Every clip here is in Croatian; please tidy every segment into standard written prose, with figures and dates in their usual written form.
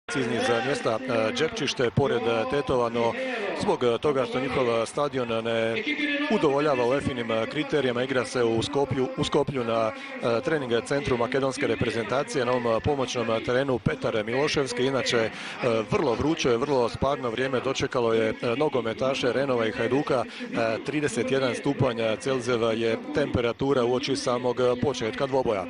preciznije za mjesta Đepčište pored Tetova, no zbog toga što njihov stadion ne udovoljava UEFA-inim kriterijama, igra se u Skoplju na trening centru makedonske reprezentacije na ovom pomoćnom terenu Petar Miloševski. Inače vrlo vruće, vrlo sparno vrijeme dočekalo je nogometaše Renova i Hajduka. 31 stupanj Celzijeva je temperatura uoči samog početka dvoboja.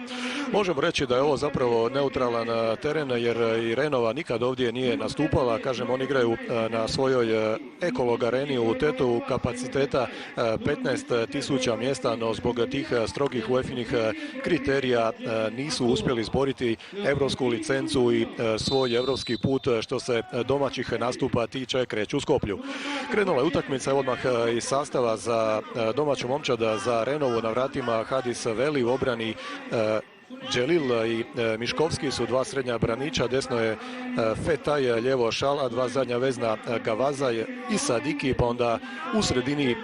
Možemo reći da je ovo zapravo neutralan teren jer i Renova nikad ovdje nije nastupala. Kažem, oni igraju na svojoj Ekolog areni u Tetovu kapaciteta 15.000 mjesta, no zbog tih strogih UEFA-inih kriterija nisu uspjeli izboriti europsku licencu i svoj europski put što se domaćih nastupa tiče. Kreću u Skoplju. Krenula je utakmica odmah iz sastava za domaću momčad. Za Renovu na vratima Hadis Veli, u obrani Dželil i Miškovski su dva srednja braniča, desno je Fetaj, lijevo Šala, dva zadnja vezna Gavazaj i Sadiki, pa onda u sredini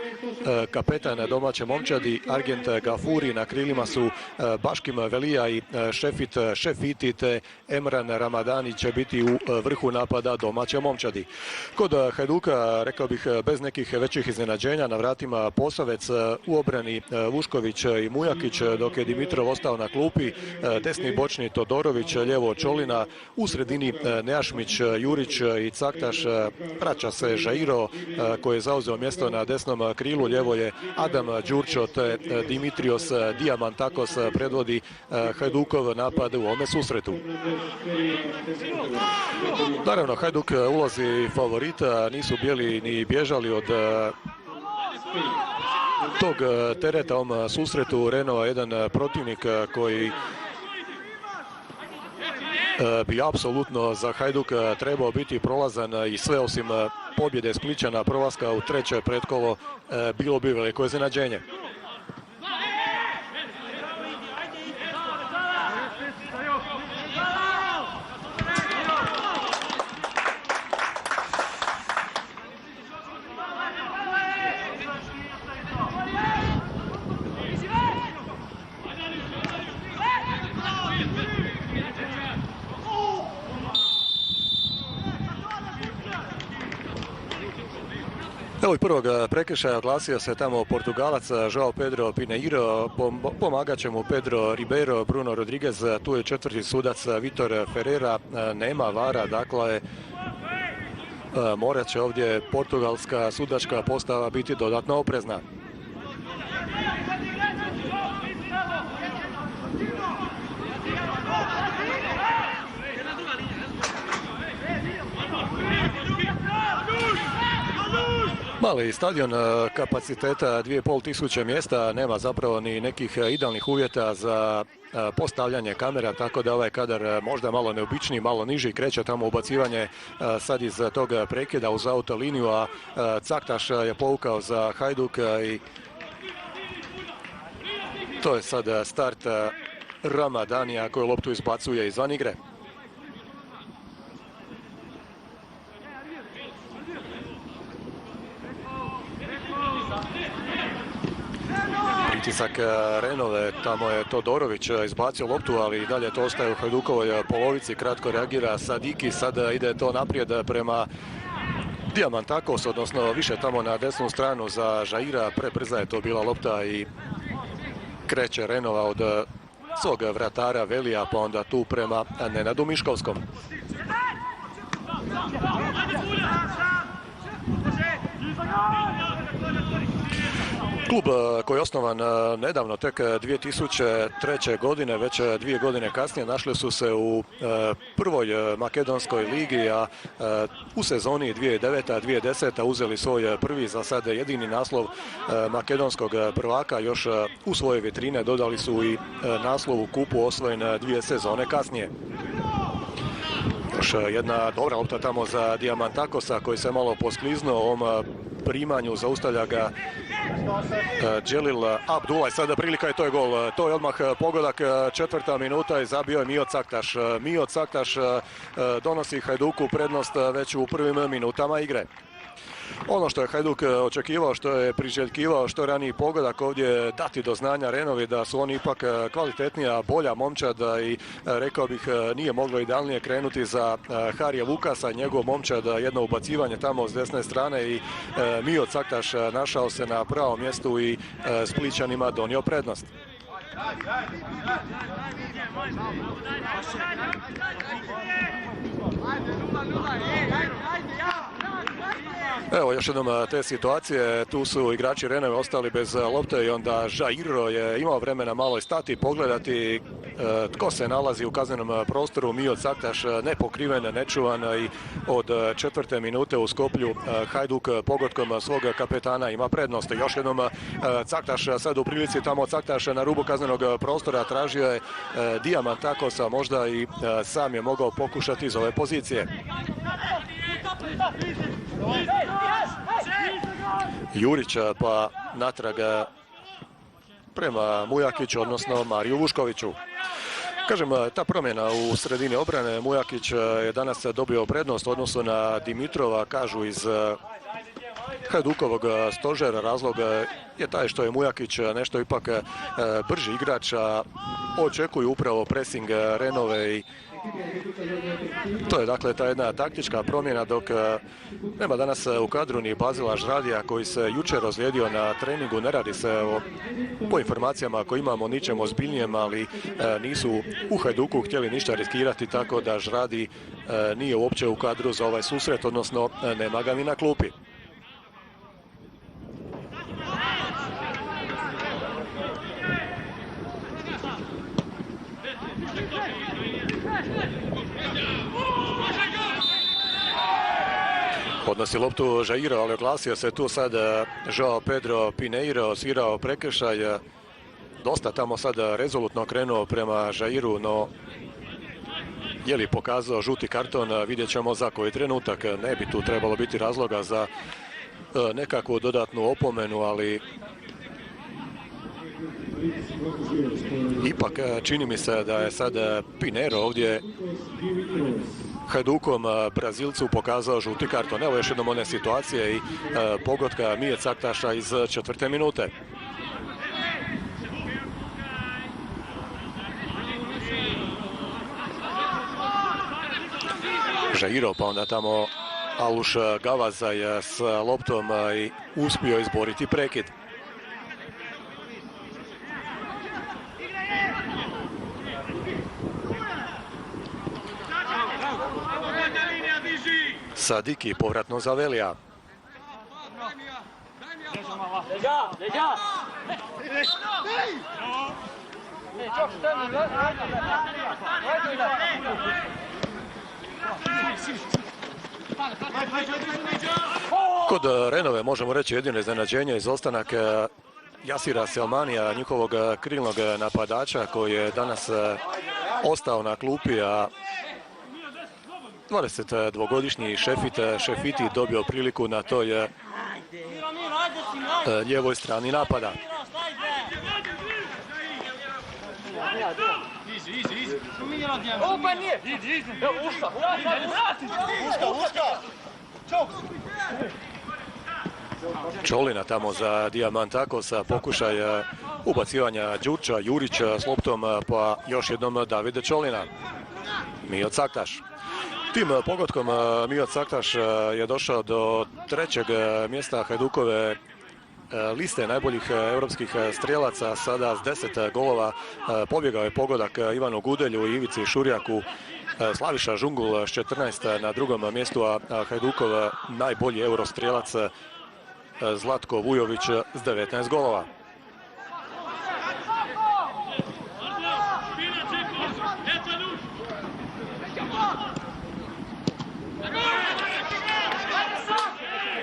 kapetan domaće momčadi Argent Gafuri, na krilima su Baškim Velija i Šefiti, te Emran Ramadani će biti u vrhu napada domaće momčadi. Kod Hajduka, rekao bih, bez nekih većih iznenađenja, na vratima Posavec, u obrani Vušković i Mujakić, dok je Dimitrov ostao na klupi, desni bočni Todorović, lijevo Čolina, u sredini Nejašmić, Jurić i Caktaš. Vraća se Žairo koji je zauzeo mjesto na desnom krilu, lijevo je Adam Đurčo te Dimitrios Diamantakos predvodi Hajdukov napad u ovome susretu. Naravno, Hajduk ulazi favorita, nisu bijeli ni bježali od tog tereta ovom susretu. Renova jedan protivnik koji bi apsolutno za Hajduk trebao biti prolazan i sve osim pobjede Splićana, prolaska u treće pretkolo, bilo bi veliko iznenađenje. Evo i prvog prekršaja oglasio se tamo Portugalac Joao Pedro Pineiro, pomagat će mu Pedro Ribeiro, Bruno Rodriguez, tu je četvrti sudac Vitor Ferreira, nema vara, dakle morat će ovdje portugalska sudačka postava biti dodatno oprezna. Mali stadion kapaciteta 2500 mjesta, nema zapravo ni nekih idealnih uvjeta za postavljanje kamera, tako da ovaj kadar možda malo neobičniji, malo niži, kreće tamo ubacivanje sad iz tog prekida uz auto liniju, a Caktaš je povukao za Hajduk i to je sad start Ramadanija koji loptu izbacuje izvan igre. Pritisak Renove, tamo je Todorović izbacio loptu, ali i dalje to ostaje u Hajdukovoj polovici, kratko reagira Sadiki, sad ide to naprijed prema Diamantakos, odnosno više tamo na desnu stranu za Žaira, prebrza je to bila lopta i kreće Renova od svog vratara Velija, pa onda tu prema Nenadu Miškovskom. Klub koji je osnovan nedavno, tek 2003. godine, već 2 godine kasnije našli su se u prvoj makedonskoj ligi, a u sezoni 2009-2010 uzeli svoj prvi, za sad jedini naslov makedonskog prvaka. Još u svoje vitrine dodali su i naslov u kupu osvojen 2 sezone kasnije. Još jedna dobra lopta tamo za Diamantakosa koji se malo poskliznuo ovom primanju, zaustavlja ga Dželil Abdulaj, sada prilika i to je gol. To je odmah pogodak, 4. minuta i zabio je Mio Caktaš. Mio Caktaš donosi Hajduku prednost već u prvim minutama igre. ono što je Hajduk očekivao, što je priželjkivao, što raniji pogodak ovdje dati do znanja Renovi da su oni ipak kvalitetnija, bolja momčad i rekao bih nije moglo idealnije krenuti za Harija Vukasa, njegov momčad, jedno ubacivanje tamo s desne strane i Mio Caktaš našao se na pravom mjestu i Splićanima donio prednost. Evo još jednom te situacije, tu su igrači Renove ostali bez lopte i onda Jairo je imao vremena malo i stati, pogledati tko se nalazi u kaznenom prostoru. Mio Caktaš nepokriven, nečuvan i od 4. minute u Skoplju Hajduk pogodkom svog kapetana ima prednost. Još jednom Caktaš sad u prilici, tamo Caktaš na rubu kaznenog prostora, tražio je Diamantakosa, možda i sam je mogao pokušati iz ove pozicije. Jurić pa natrag prema Mujakiću, odnosno Mariju Vuškoviću. Kažem, ta promjena u sredini obrane, Mujakić je danas dobio prednost u odnosu na Dimitrova, kažu iz Hajdukovog stožera. Razlog je taj što je Mujakić nešto ipak brži igrač, a očekuju upravo pressing Renove i to je dakle ta jedna taktička promjena, dok nema danas u kadru ni Bazila Žradija koji se jučer ozlijedio na treningu. Ne radi se po informacijama koje imamo ničem ozbiljnijem, ali nisu u Hajduku htjeli ništa riskirati, tako da Žradi nije uopće u kadru za ovaj susret, odnosno nema ga ni na klupi. Odnosi loptu Jairo, ali oglasio se tu sad Joao Pedro Pineiro, svirao prekršaj. Dosta tamo sad rezolutno krenuo prema Jairu, no je li pokazao žuti karton, vidjet ćemo za koji trenutak. Ne bi tu trebalo biti razloga za nekakvu dodatnu opomenu, ali ipak čini mi se da je sad Pineiro ovdje Hajdukom Brazilcu pokazao žuti karton. Evo još jednom one situacije i pogotka Mije Caktaša iz 4. minute. Jairo, pa onda tamo Aluš Gavazaj s loptom i uspio izboriti prekid. Sadiki povratno za Velija. Kod Renove možemo reći jedino iznenađenje, izostanak Jasira Selmanija, njihovog krilnog napadača koji je danas ostao na klupi, a 22-godišnji Šefiti dobio priliku na toj lijevoj strani napada. Čolina tamo za Diamantakosa, pokušaj ubacivanja Đurča, Jurić s loptom, pa još jednom Davide Čolina. Mio Caktaš. Tim pogodkom Mio Caktaš je došao do 3. mjesta Hajdukove liste najboljih europskih strijelaca, sada s 10 golova. Pobjegao je pogodak Ivanu Gudelju i Ivici Šurjaku. Slaviša Žungul s 14 na 2. mjestu, a Hajdukov najbolji eurostrijelac Zlatko Vujović s 19 golova.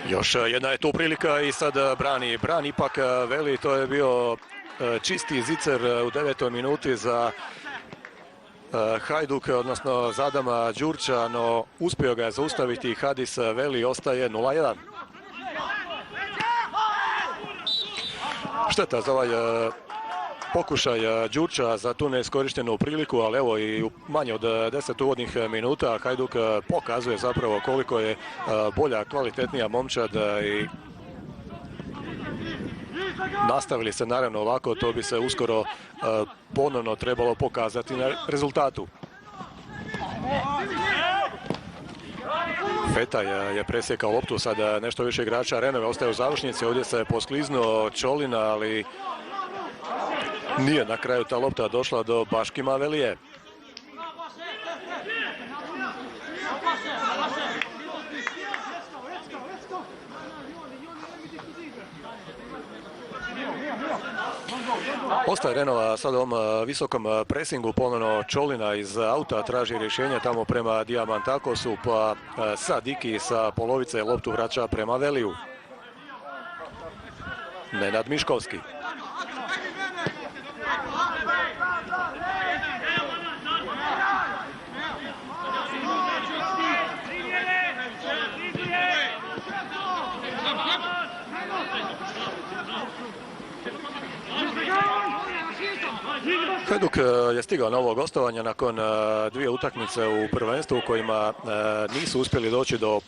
Još jedna je tu prilika i sad brani ipak Veli, to je bio čisti zicer u 9. minuti za Hajduk, odnosno za Adama Đurča, no uspio ga je zaustaviti Hadis Veli, ostaje 0-1. Šteta za ovaj Pokušaj Đurča za tu neiskorištenu priliku, ali evo i u manje od 10 uvodnih minuta Hajduk pokazuje zapravo koliko je bolja, kvalitetnija momčad i nastavili se naravno ovako, to bi se uskoro ponovno trebalo pokazati na rezultatu. Fetaj je presjekao loptu, sada nešto više igrača Renove ostaje u završnici, ovdje se poskliznuo Čolina, ali nije na kraju ta lopta došla do Baškima Velije. Ostaje Renova sad u ovom visokom presingu, ponovno Čolina iz auta traži rješenje tamo prema Diamantakosu, pa Sadiki sa polovice loptu vraća prema Veliju. Nenad Miškovski. Hajduk je stigao na ovo gostovanje nakon dvije utakmice u prvenstvu u kojima nisu uspjeli doći do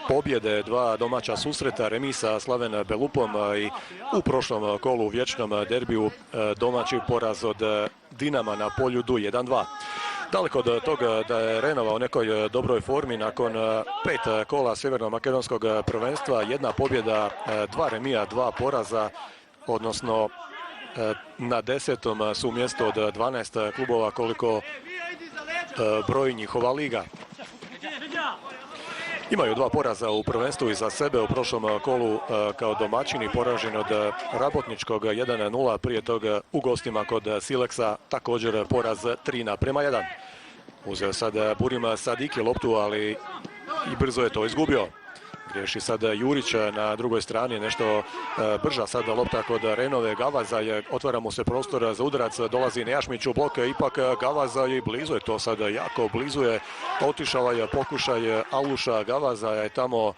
pobjede, dva domaća susreta, remisa Slaven Belupom i u prošlom kolu u vječnom derbiju domaći poraz od Dinama na Poljudu 1-2. Daleko od toga da je Renova u nekoj dobroj formi nakon 5 kola sjeverno-makedonskog prvenstva, jedna pobjeda, 2 remija, 2 poraza, odnosno na 10. su mjesto od 12 klubova koliko broji njihova liga. Imaju 2 poraza u prvenstvu iza sebe, u prošlom kolu kao domaćini poraženi od Rabotničkog 1-0, prije toga u gostima kod Sileksa također poraz 3-1. Uzeo sad Burim Sadiki loptu, ali i brzo je to izgubio. Griješi sad Jurić na drugoj strani, nešto brža sada lopta kod Renove. Gavaza, otvara mu se prostor za udarac, dolazi Nejašmić u blok, ipak Gavaza je blizu, je to sada jako blizu je. Otišao je pokušaj Aluša, Gavaza je tamo.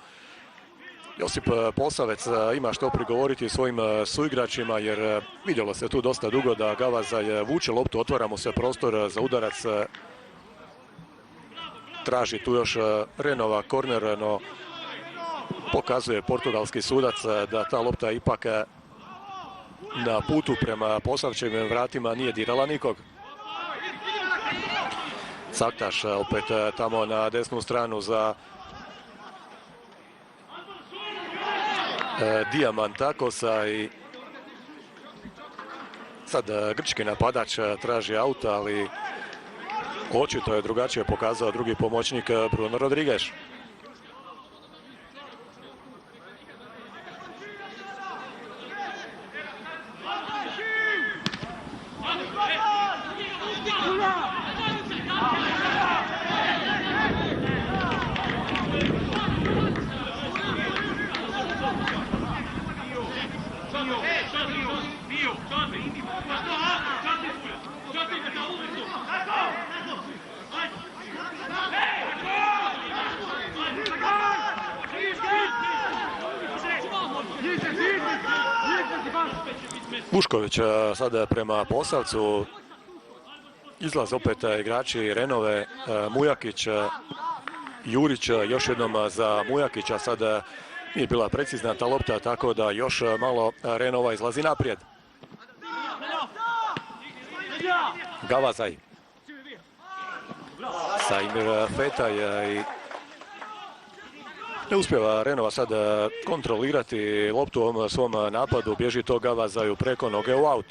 Josip Posavec ima što prigovoriti svojim suigračima, jer vidjelo se tu dosta dugo da Gavaza je vuče loptu, otvara mu se prostor za udarac. Traži tu još Renova korner, no pokazuje portugalski sudac da ta lopta ipak na putu prema Posavčevim vratima nije dirala nikog. Caktaš opet tamo na desnu stranu za Diamantakosa i sad grčki napadač traži auta, ali očito je drugačije pokazao drugi pomoćnik Bruno Rodriguez. Vušković sada prema Posavcu, izlaz opet igrači Renove, Mujakić, Jurić, još jednom za Mujakića, sada nije bila precizna ta lopta, tako da još malo Renova izlazi naprijed. Gavazaj, Saimir Fetaj i ne uspjeva Renova sad kontrolirati loptu u ovom svom napadu, bježi to Gavazaju preko noge u aut.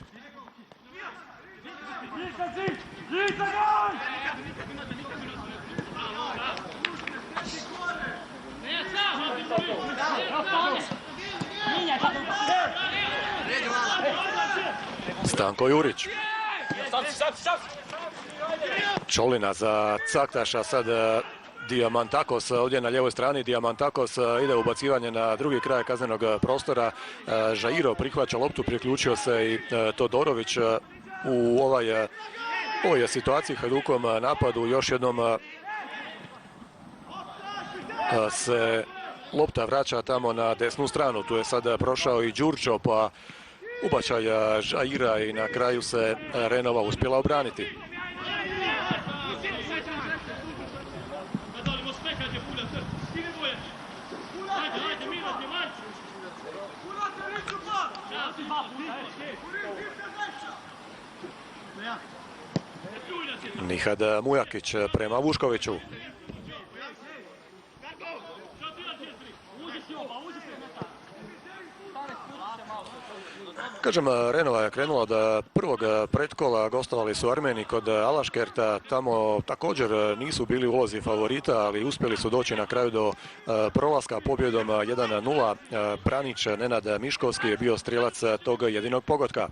Stanko Jurić. Čolina za Caktaša, sad Diamantakos ovdje na lijevoj strani. Diamantakos ide ubacivanje na drugi kraj kaznenog prostora. Žairo prihvaća loptu, priključio se i Todorović u ovoj situaciji Hajdukom napadu. Još jednom se lopta vraća tamo na desnu stranu. Tu je sad prošao i Đurčo, pa ubačaj Žaira i na kraju se Renova uspjela obraniti. Nihad Mujakić prema Vuškoviću. Kažem, Renova je krenula od prvog pretkola, gostovali su Armeni kod Alaškerta, tamo također nisu bili u ulozi favorita, ali uspjeli su doći na kraju do prolaska pobjedom 1-0. Branić Nenad Miškovski je bio strijelac tog jedinog pogotka.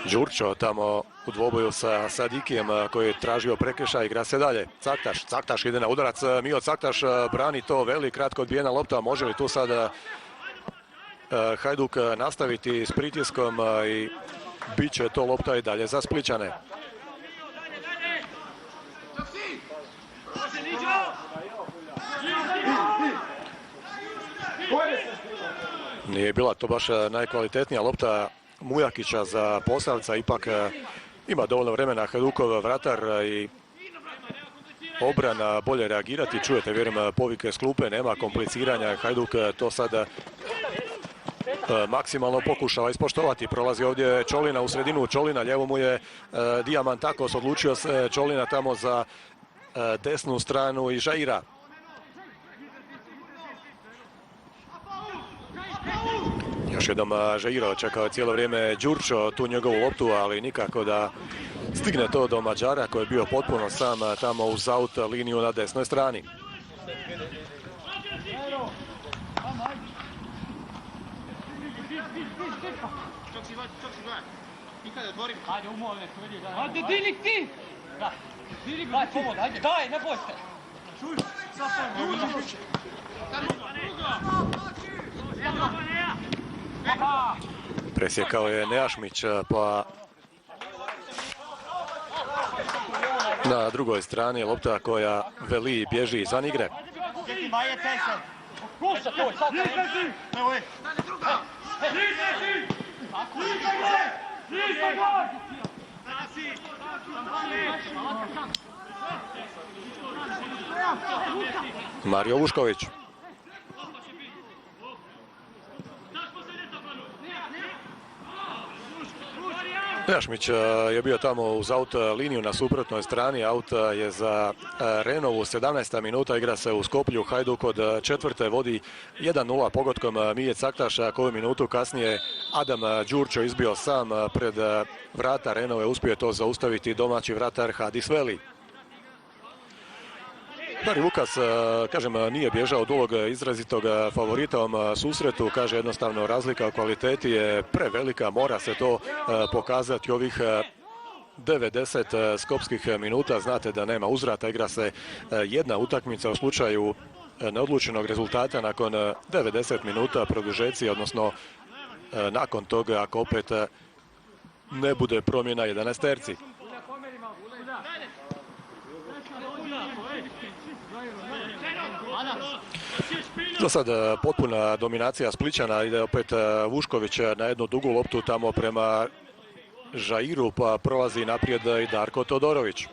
Đurčo tamo u dvoboju sa Sadikijem koji je tražio prekršaj, igra se dalje. Caktaš ide na udarac, Mio Caktaš brani to, veli kratko odbijena lopta, može li tu sad Hajduk nastaviti s pritiskom i bit će to lopta i dalje za Splićane. Nije bila to baš najkvalitetnija lopta Mujakića za Posavca, ipak ima dovoljno vremena Hajdukov vratar i obrana bolje reagirati. Čujete, vjerujem, povike s klupe, nema kompliciranja. Hajduk to sad maksimalno pokušava ispoštovati. Prolazi ovdje Čolina u sredinu, Čolina, lijevo mu je Diamantakos, odlučio se Čolina tamo za desnu stranu i Žaira. Još jednom Žairo, čekao je cijelo vrijeme Đurčo tu njegovu loptu, ali nikako da stigne to do Mađara koji je bio potpuno sam tamo uz aut liniju na desnoj strani. Ajde, Dilik ti! Daj, pomoć, ajde, daj, ne boj se! Presjekao je Nejašmić, pa na drugoj strani lopta koja veli bježi izvan igre. Mario Vušković. Nejašmić je bio tamo uz aut liniju na suprotnoj strani. Aut je za Renovu, 17. minuta, igra se u Skoplju. Hajduk od četvrte vodi 1-0 pogodkom Mije Caktaša. Koju minutu kasnije Adam Đurčo izbio sam pred vrata Renove. Uspio je to zaustaviti domaći vratar Hadis Veli. Dari Vukas, kažem, nije bježao od ovog izrazitog favorita ovom susretu. Kaže, jednostavno razlika u kvaliteti je prevelika, mora se to pokazati ovih 90 skopskih minuta. Znate da nema uzvrata, igra se jedna utakmica u slučaju neodlučenog rezultata nakon 90 minuta produžeci, odnosno nakon toga ako opet ne bude promjena 11-terci. Do sad potpuna dominacija Splićana, ide opet Vušković na jednu dugu loptu tamo prema Žairu, pa prolazi naprijed i Darko Todorović.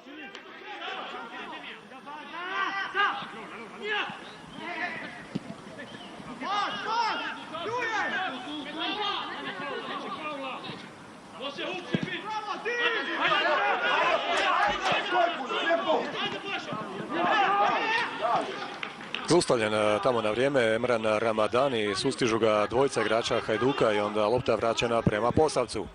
Zaustavljen tamo na vrijeme Emran Ramadani, sustižu ga dvojica igrača Hajduka i onda lopta vraćena prema Posavcu.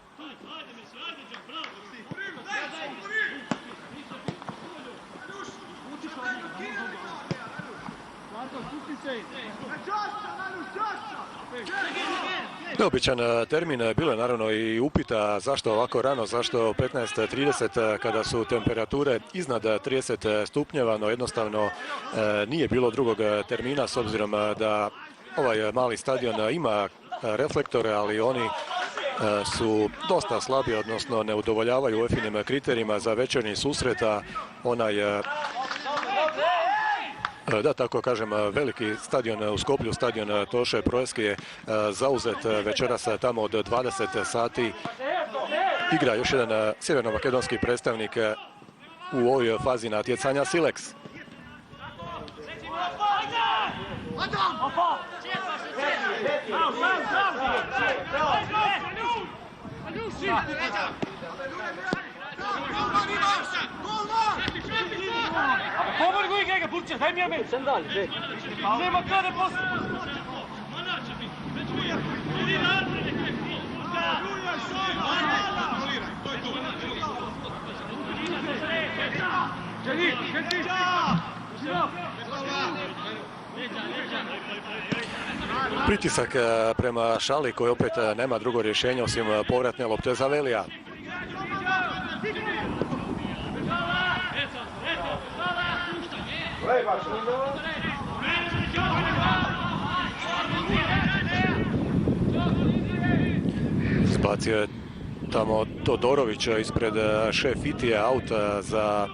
Neobičan termin, bilo je naravno i upita zašto ovako rano, zašto 15:30 kada su temperature iznad 30 stupnjeva, no jednostavno nije bilo drugog termina s obzirom da ovaj mali stadion ima reflektore, ali oni su dosta slabi, odnosno ne udovoljavaju UEFA-inim kriterijima za večernji susret, a onaj Da, tako kažem, veliki stadion u Skoplju, stadion Toše Proeski je zauzet večeras tamo od 20 sati. Igra još jedan sjeverno-makedonski predstavnik u ovoj fazi natjecanja, Silex. Pomori go igra, Burče, daj mi ame. Sandali, daj. Nema kada posle. Pritisak prema Šali koji opet nema drugo rješenje osim povratne lopte za Velija. Zbacio je tamo Todorović ispred Šefitije, aut za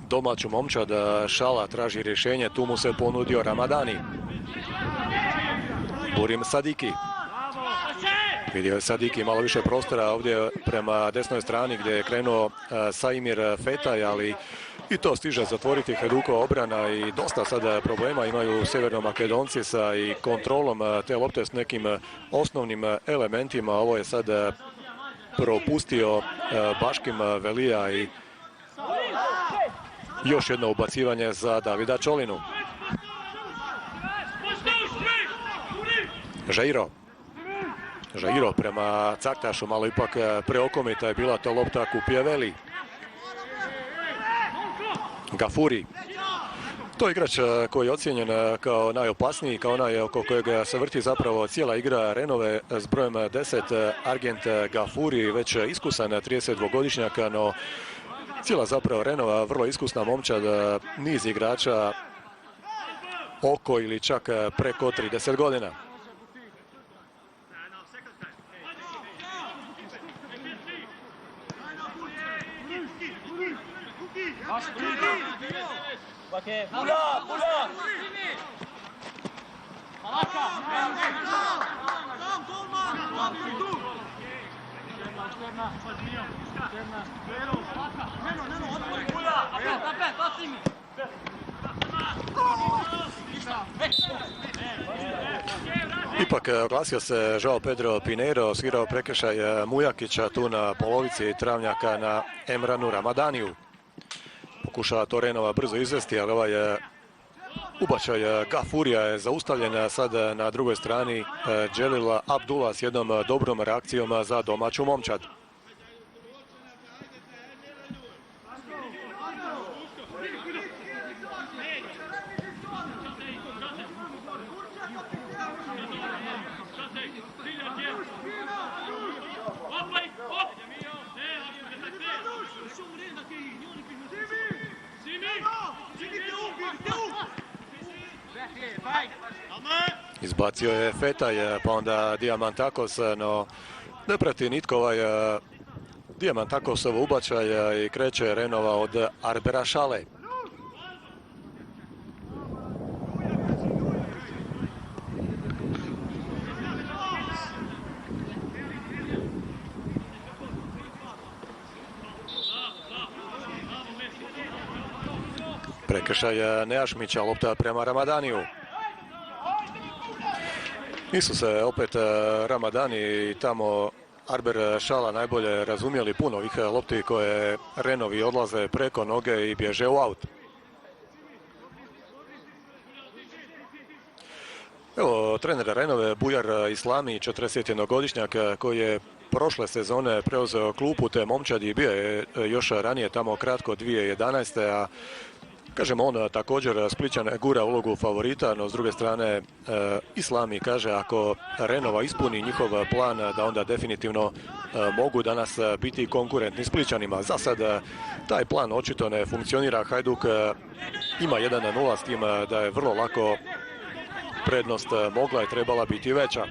domaću momčad. Šala traži rješenje, tu mu se ponudio Ramadani. Burim Sadiki. Vidio je Sadiki malo više prostora ovdje prema desnoj strani gdje je krenuo Saimir Fetaj, ali i to stiže zatvoriti Hajdukova obrana i dosta sada problema imaju Sjeverno-Makedonci sa i kontrolom te lopte s nekim osnovnim elementima. Ovo je sad propustio Baškim Velija i još jedno ubacivanje za Davida Čolinu. Žairo prema Caktašu, malo ipak preokomita je bila to lopta Kupije Veli. Gafuri. To je igrač koji je ocijenjen kao najopasniji, kao onaj oko kojega se vrti zapravo cijela igra Renove s brojem 10. Argent Gafuri, već iskusan 32-godišnjaka, no cijela zapravo Renova vrlo iskusna momčad, niz igrača oko ili čak preko 30 godina. Ipak oglasio se João Pedro Pinheiro, svirao prekršaj Mujakića tu na polovici travnjaka na Emranu Ramadaniju. Pokušava to Renova brzo izvesti, ali ovaj ubačaj Gafurija je zaustavljen sad na drugoj strani. Dželila Abdullah s jednom dobrom reakcijom za domaću momčad. Izbacio je Fetaj, pa onda Diamantakos, no ne prati nitko ovaj Diamantakosov ubačaj i kreće Renova od Arbera Šale. Prekršaj Nejašmića, lopta prema Ramadaniju. Nisu se opet Ramadani i tamo Arber Šala najbolje razumjeli puno ovih lopti koje Renovi odlaze preko noge i bježe u aut. Evo, trener Renove Bujar Islami, 41-godišnjak koji je prošle sezone preuzeo klupu te momčadi, bio je još ranije tamo kratko 2011. a kažem, on također Splićan gura ulogu favorita, no s druge strane Islami kaže ako Renova ispuni njihov plan da onda definitivno mogu danas biti konkurentni Splićanima. Za sad taj plan očito ne funkcionira. Hajduk ima 1-0 s tim da je vrlo lako prednost mogla i trebala biti veća.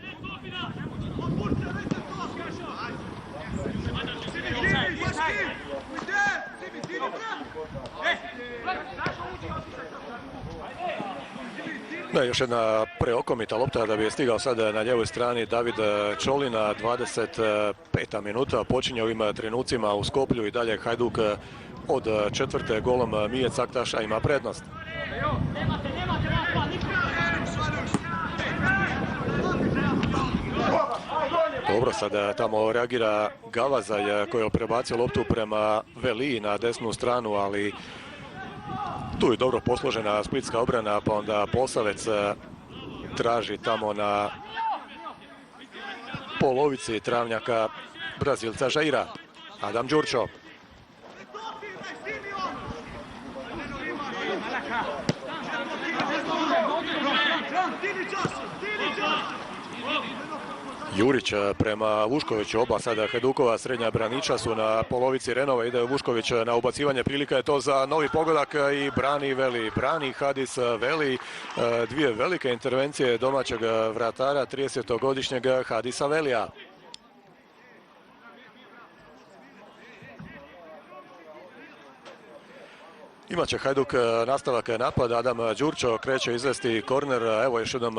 Ne, još jedna preokomita lopta da bi je stigao sad na ljevoj strani David Čolina. 25. minuta počinje ovim trenucima u Skoplju i dalje Hajduk od četvrte golom Mije Caktaša ima prednost. Dobro, sad tamo reagira Gavazaj koji je prebacio loptu prema Veliji na desnu stranu, ali tu je dobro posložena splitska obrana, pa onda Posavec traži tamo na polovici travnjaka Brazilca Žaira. Adam Đurčo. Jurić prema Vuškoviću, oba sada Hajdukova srednja braniča su na polovici Renova, ide Vušković na ubacivanje, prilika je to za novi pogodak i brani Veli, brani Hadis Veli, dvije velike intervencije domaćeg vratara, 30-godišnjeg Hadisa Velija. Imaće Hajduk nastavak napada, Adam Đurčo kreće izvesti korner, evo još jednom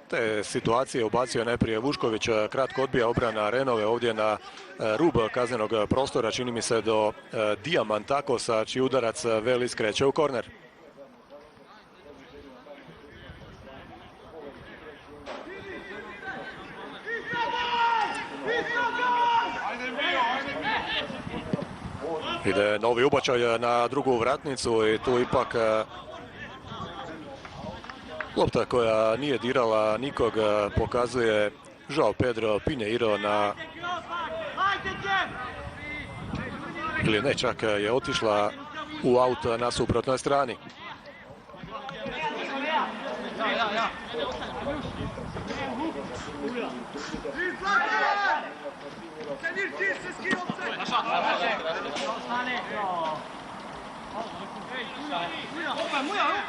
te situacije ubacio najprije Vušković, kratko odbija obrana Renove ovdje na rub kaznenog prostora, čini mi se do Diamantakosa, čiji udarac Veli skreće u korner. Ide novi ubačaj na drugu vratnicu i tu ipak lopta koja nije dirala nikog pokazuje Joao Pedro Pinheiro na... ili ne, čak je otišla u aut na suprotnoj strani.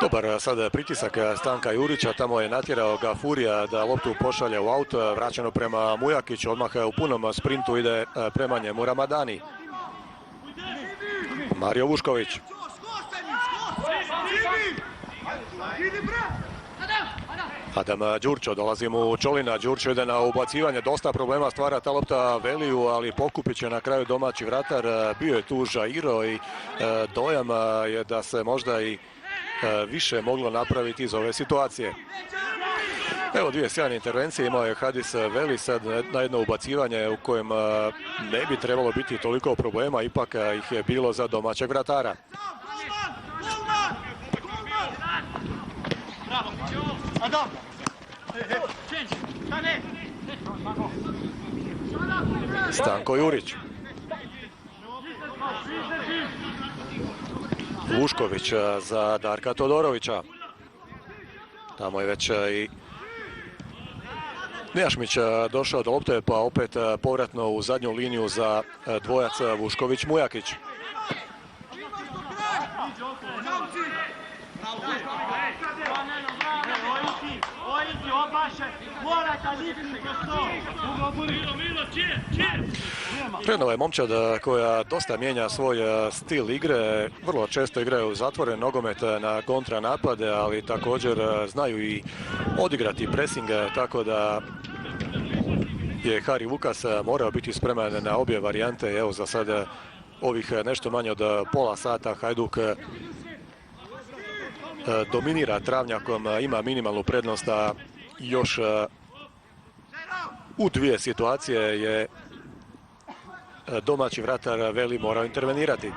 Dobar sad pritisak Stanka Jurića, tamo je natjerao ga Furija da loptu pošalje u aut, vraćeno prema Mujakiću, odmah u punom sprintu ide prema njemu Ramadani. Mario Vušković. Adam Đurčo, dolazi mu Čolina, Đurčo ide na ubacivanje, dosta problema stvara ta lopta Veliju, ali pokupit će na kraju domaći vratar, bio je tu Žairo i dojam je da se možda i više moglo napraviti iz ove situacije. Evo dvije sjajne intervencije, imao je Hadis Veli sad na jedno ubacivanje u kojem ne bi trebalo biti toliko problema, ipak ih je bilo za domaćeg vratara. Stanko Jurić. Vušković za Darka Todorovića. Tamo je već i Nejašmić došao do lopte, pa opet povratno u zadnju liniju za dvojac Vušković-Mujakić. Renova je momčad koja dosta mijenja svoj stil igre, vrlo često igraju zatvoren nogomet na kontranapade, ali također znaju i odigrati pressing, tako da je Hari Vukas morao biti spreman na obje varijante. Evo za sad ovih nešto manje od pola sata Hajduk dominira travnjakom, ima minimalnu prednost, a još u dvije situacije je domaći vratar Veli morao intervenirati.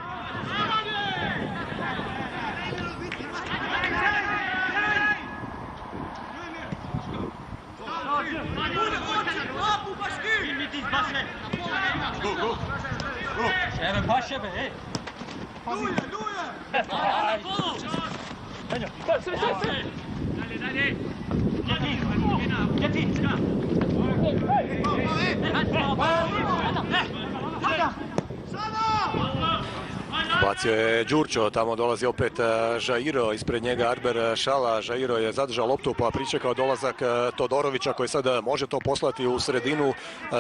Bacio je Đurčo, tamo dolazi opet Žairo, ispred njega Arber Šala. Žairo je zadržao loptu pa pričekao dolazak Todorovića koji sad može to poslati u sredinu,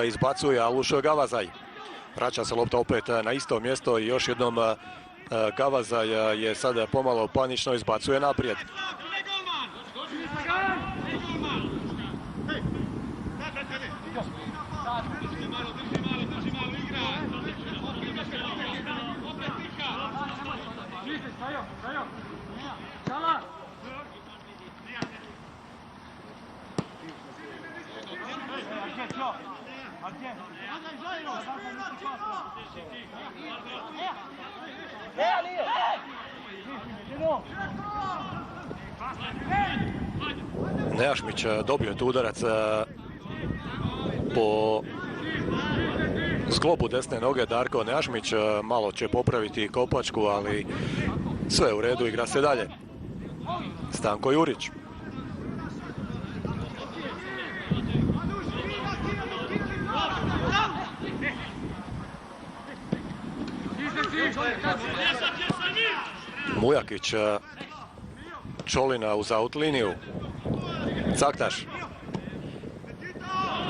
izbacuje Aluš Gavazaj. Vraća se lopta opet na isto mjesto i još jednom Gavazaj je sad pomalo panično, izbacuje naprijed. Nejašmić dobio tu udarac po sklopu desne noge. Darko Nejašmić malo će popraviti kopačku, ali sve u redu, igra se dalje. Stanko Jurić. Mujakić, Čolina uz out liniju. Caktaš.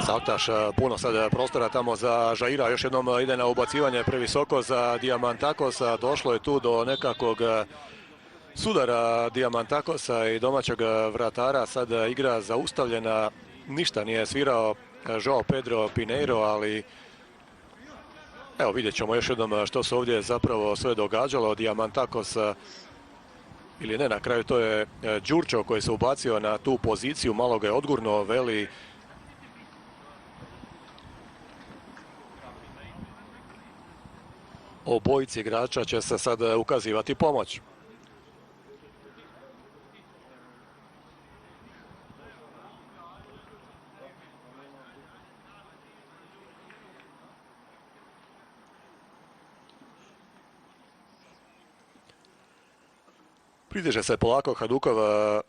Caktaš, puno sad prostora tamo za Žaira, još jednom ide na ubacivanje previsoko za Diamantakosa. Došlo je tu do nekakvog sudara Diamantakosa i domaćeg vratara. Sad igra zaustavljena, ništa nije svirao Joao Pedro Pineiro, ali evo vidjet ćemo još jednom što se ovdje zapravo sve događalo. Diamantakos, ili ne, na kraju to je Đurčo koji se ubacio na tu poziciju, malo ga je odgurno, veli obojici igrača će se sad ukazivati pomoć. Pridiže se polako Hajdukov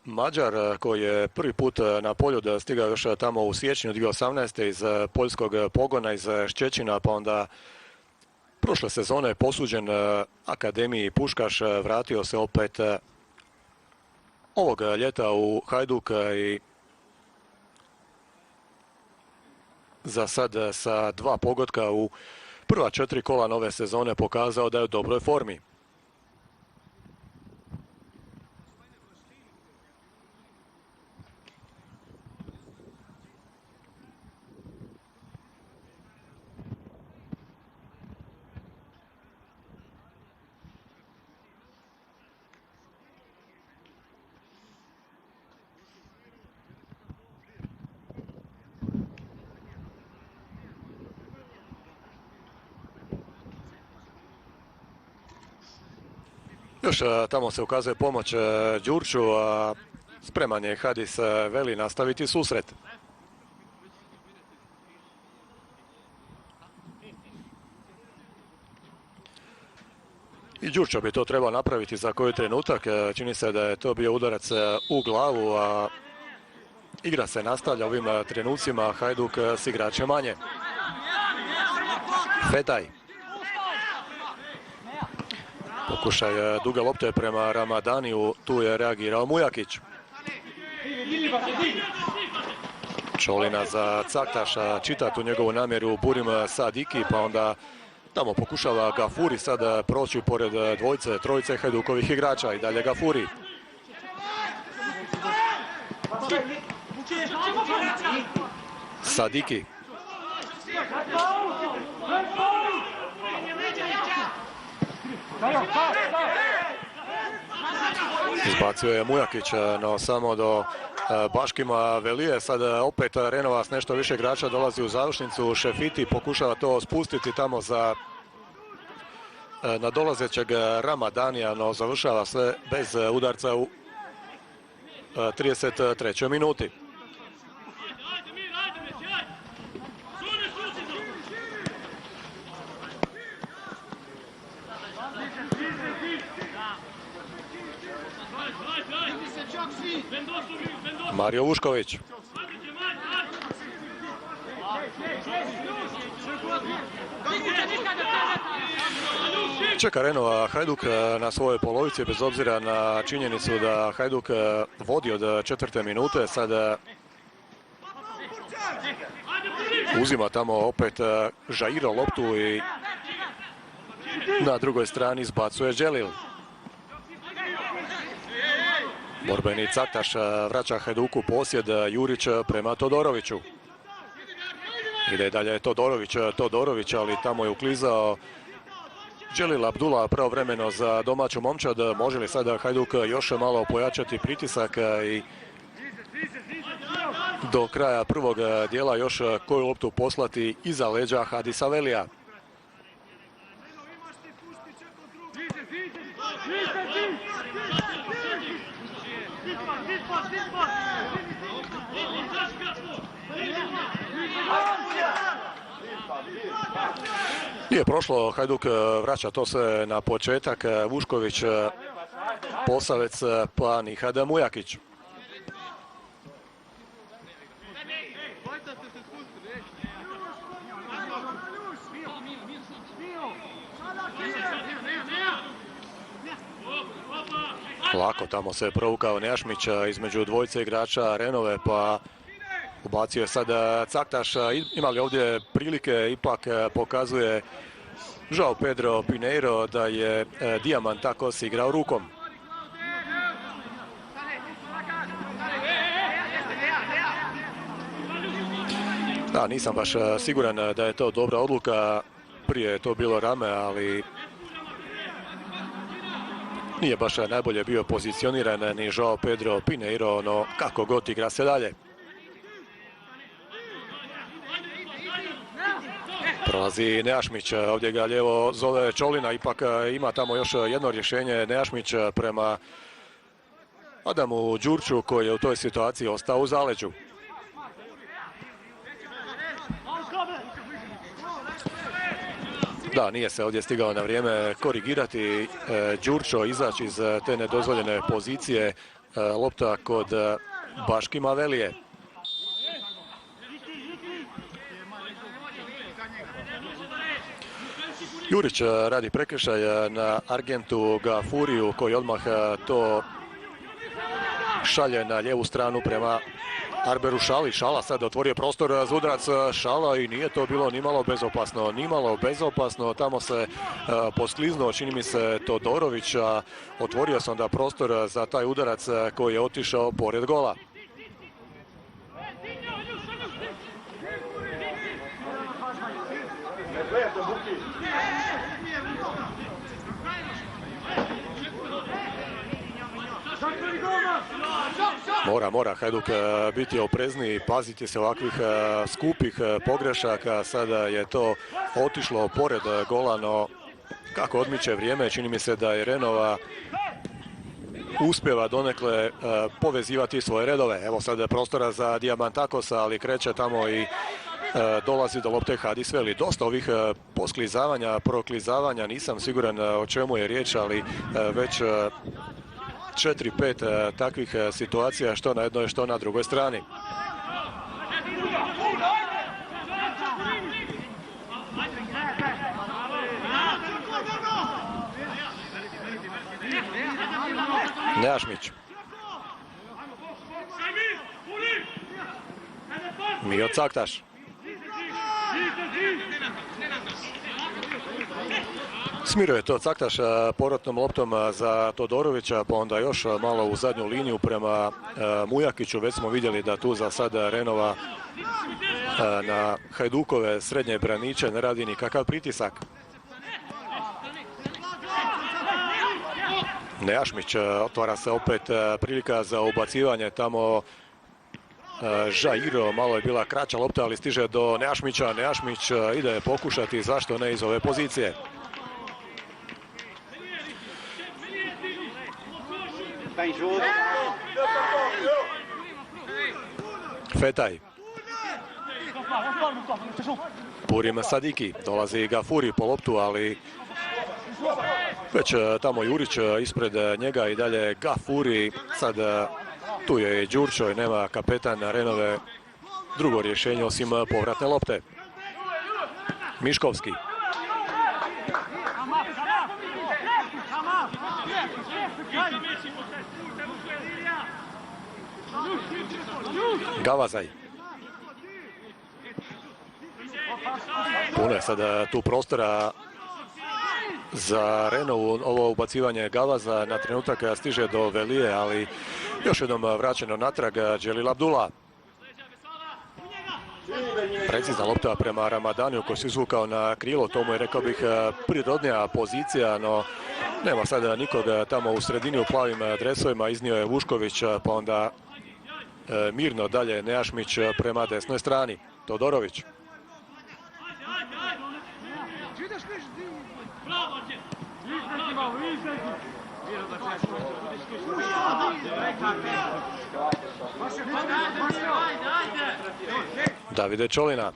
Mađar koji je prvi put na Poljud stigao još tamo u siječnju 2018. iz poljskog pogona, iz Ščećina, pa onda prošle sezone posuđen Akademiji Puškaš, vratio se opet ovog ljeta u Hajduk i za sad sa 2 pogotka u prva 4 kola nove sezone pokazao da je u dobroj formi. Još tamo se ukazuje pomoć Đurču, a spreman je Hadis Veli nastaviti susret. I Đurčo bi to trebao napraviti za koji trenutak. Čini se da je to bio udarac u glavu, a igra se nastavlja ovim trenucima. Hajduk s igračem manje. Fetaj. Pokušaj duge lopte prema Ramadaniju, tu je reagirao Mujakić. Čolina za Caktaša, čita tu njegovu namjeru Burim Sadiki, pa onda tamo pokušava Gafuri sad proći pored dvojice, trojice Hajdukovih igrača i dalje Gafuri. Sadiki. Izbacio je Mujakić, no samo do Baškima Velije. Sad opet Renova s nešto više igrača dolazi u završnicu. Šefiti pokušava to spustiti tamo za nadolazećeg Ramadanija, no završava sve bez udarca u 33. minuti. Mario Vušković. Čeka Renova Hajduk na svojoj polovici, bez obzira na činjenicu da Hajduk vodi od 4. minute. Sad uzima tamo opet Žairo loptu i na drugoj strani izbacuje Đelil. Borbeni Caktaš vraća Hajduku posjed, Jurić prema Todoroviću. Ide dalje Todorović, ali tamo je uklizao Dželil Abdullah pravovremeno za domaću momčad. Može li sada Hajduk još malo pojačati pritisak i do kraja prvog dijela još koju loptu poslati iza leđa Hadisa Velija? Nije prošlo, Hajduk vraća to se na početak. Vušković, Posavec, pa Nihad Mujakić. Lako tamo se provukao Nejašmić između dvojice igrača Renove, pa ubacio je sad Caktaš. Ima li ovdje prilike, ipak pokazuje João Pedro Pinheiro da je Diamantakos igrao rukom. Da, nisam baš siguran da je to dobra odluka. Prije je to bilo rame, ali nije baš najbolje bio pozicioniran ni João Pedro Pinheiro, no kako god igra se dalje. Prolazi Nejašmić, ovdje ga lijevo zove Čolina, ipak ima tamo još jedno rješenje Nejašmić prema Adamu Đurću koji je u toj situaciji ostao u zaleđu. Da, nije se ovdje stigao na vrijeme korigirati Đurćo, izaći iz te nedozvoljene pozicije. Lopta kod Baškima Velije. Jurić radi prekršaj na Argentu Gafuriju koji odmah to šalje na lijevu stranu prema Arberu Šali. Šala sad otvorio prostor za udarac Šala i nije to bilo nimalo bezopasno. Nimalo bezopasno, tamo se poskliznuo, čini mi se, Todorović, a otvorio se onda prostor za taj udarac koji je otišao pored gola. Mora Hajduk biti oprezniji, paziti se ovakvih skupih pogrešaka. Sada je to otišlo pored gola, no kako odmiče vrijeme, čini mi se da je Renova uspjeva donekle povezivati svoje redove. Evo sad prostora za Diamantakosa, ali kreće tamo i dolazi do lopte Hadis Veli. Dosta ovih posklizavanja, proklizavanja, nisam siguran o čemu je riječ, ali već 4-5 takvih situacija, što na jednoj, što na drugoj strani. Nejašmić. Mio Caktaš. Smiruje to Caktaš povratnom loptom za Todorovića, pa onda još malo u zadnju liniju prema Mujakiću. Već smo vidjeli da tu za sada Renova na Hajdukove srednje braniče ne radi nikakav pritisak. Nejašmić, otvara se opet prilika za ubacivanje tamo. Žairo, malo je bila kraća lopta, ali stiže do Nejašmića. Nejašmić ide pokušati, zašto ne, iz ove pozicije. Fetaj. Purim Sadiki, dolazi Gafuri po loptu, ali već tamo Jurić ispred njega i dalje Gafuri. Sad tu je i Đurćo i nema kapetan Renove drugo rješenje osim povratne lopte. Miškovski. Gavazaj. Puno je sada tu prostora za Renovu. Ovo ubacivanje Gavaza na trenutak stiže do Velije, ali još jednom vraćeno natrag Dželil Abdullah. precizna lopta prema Ramadaniju koji se izvukao na krilo. To mu je, rekao bih, prirodnija pozicija, no nema sada nikoga tamo u sredini u plavim dresovima. Iznio je Vušković, pa onda mirno dalje Nejašmić prema desnoj strani. Todorović. Davide Čolina.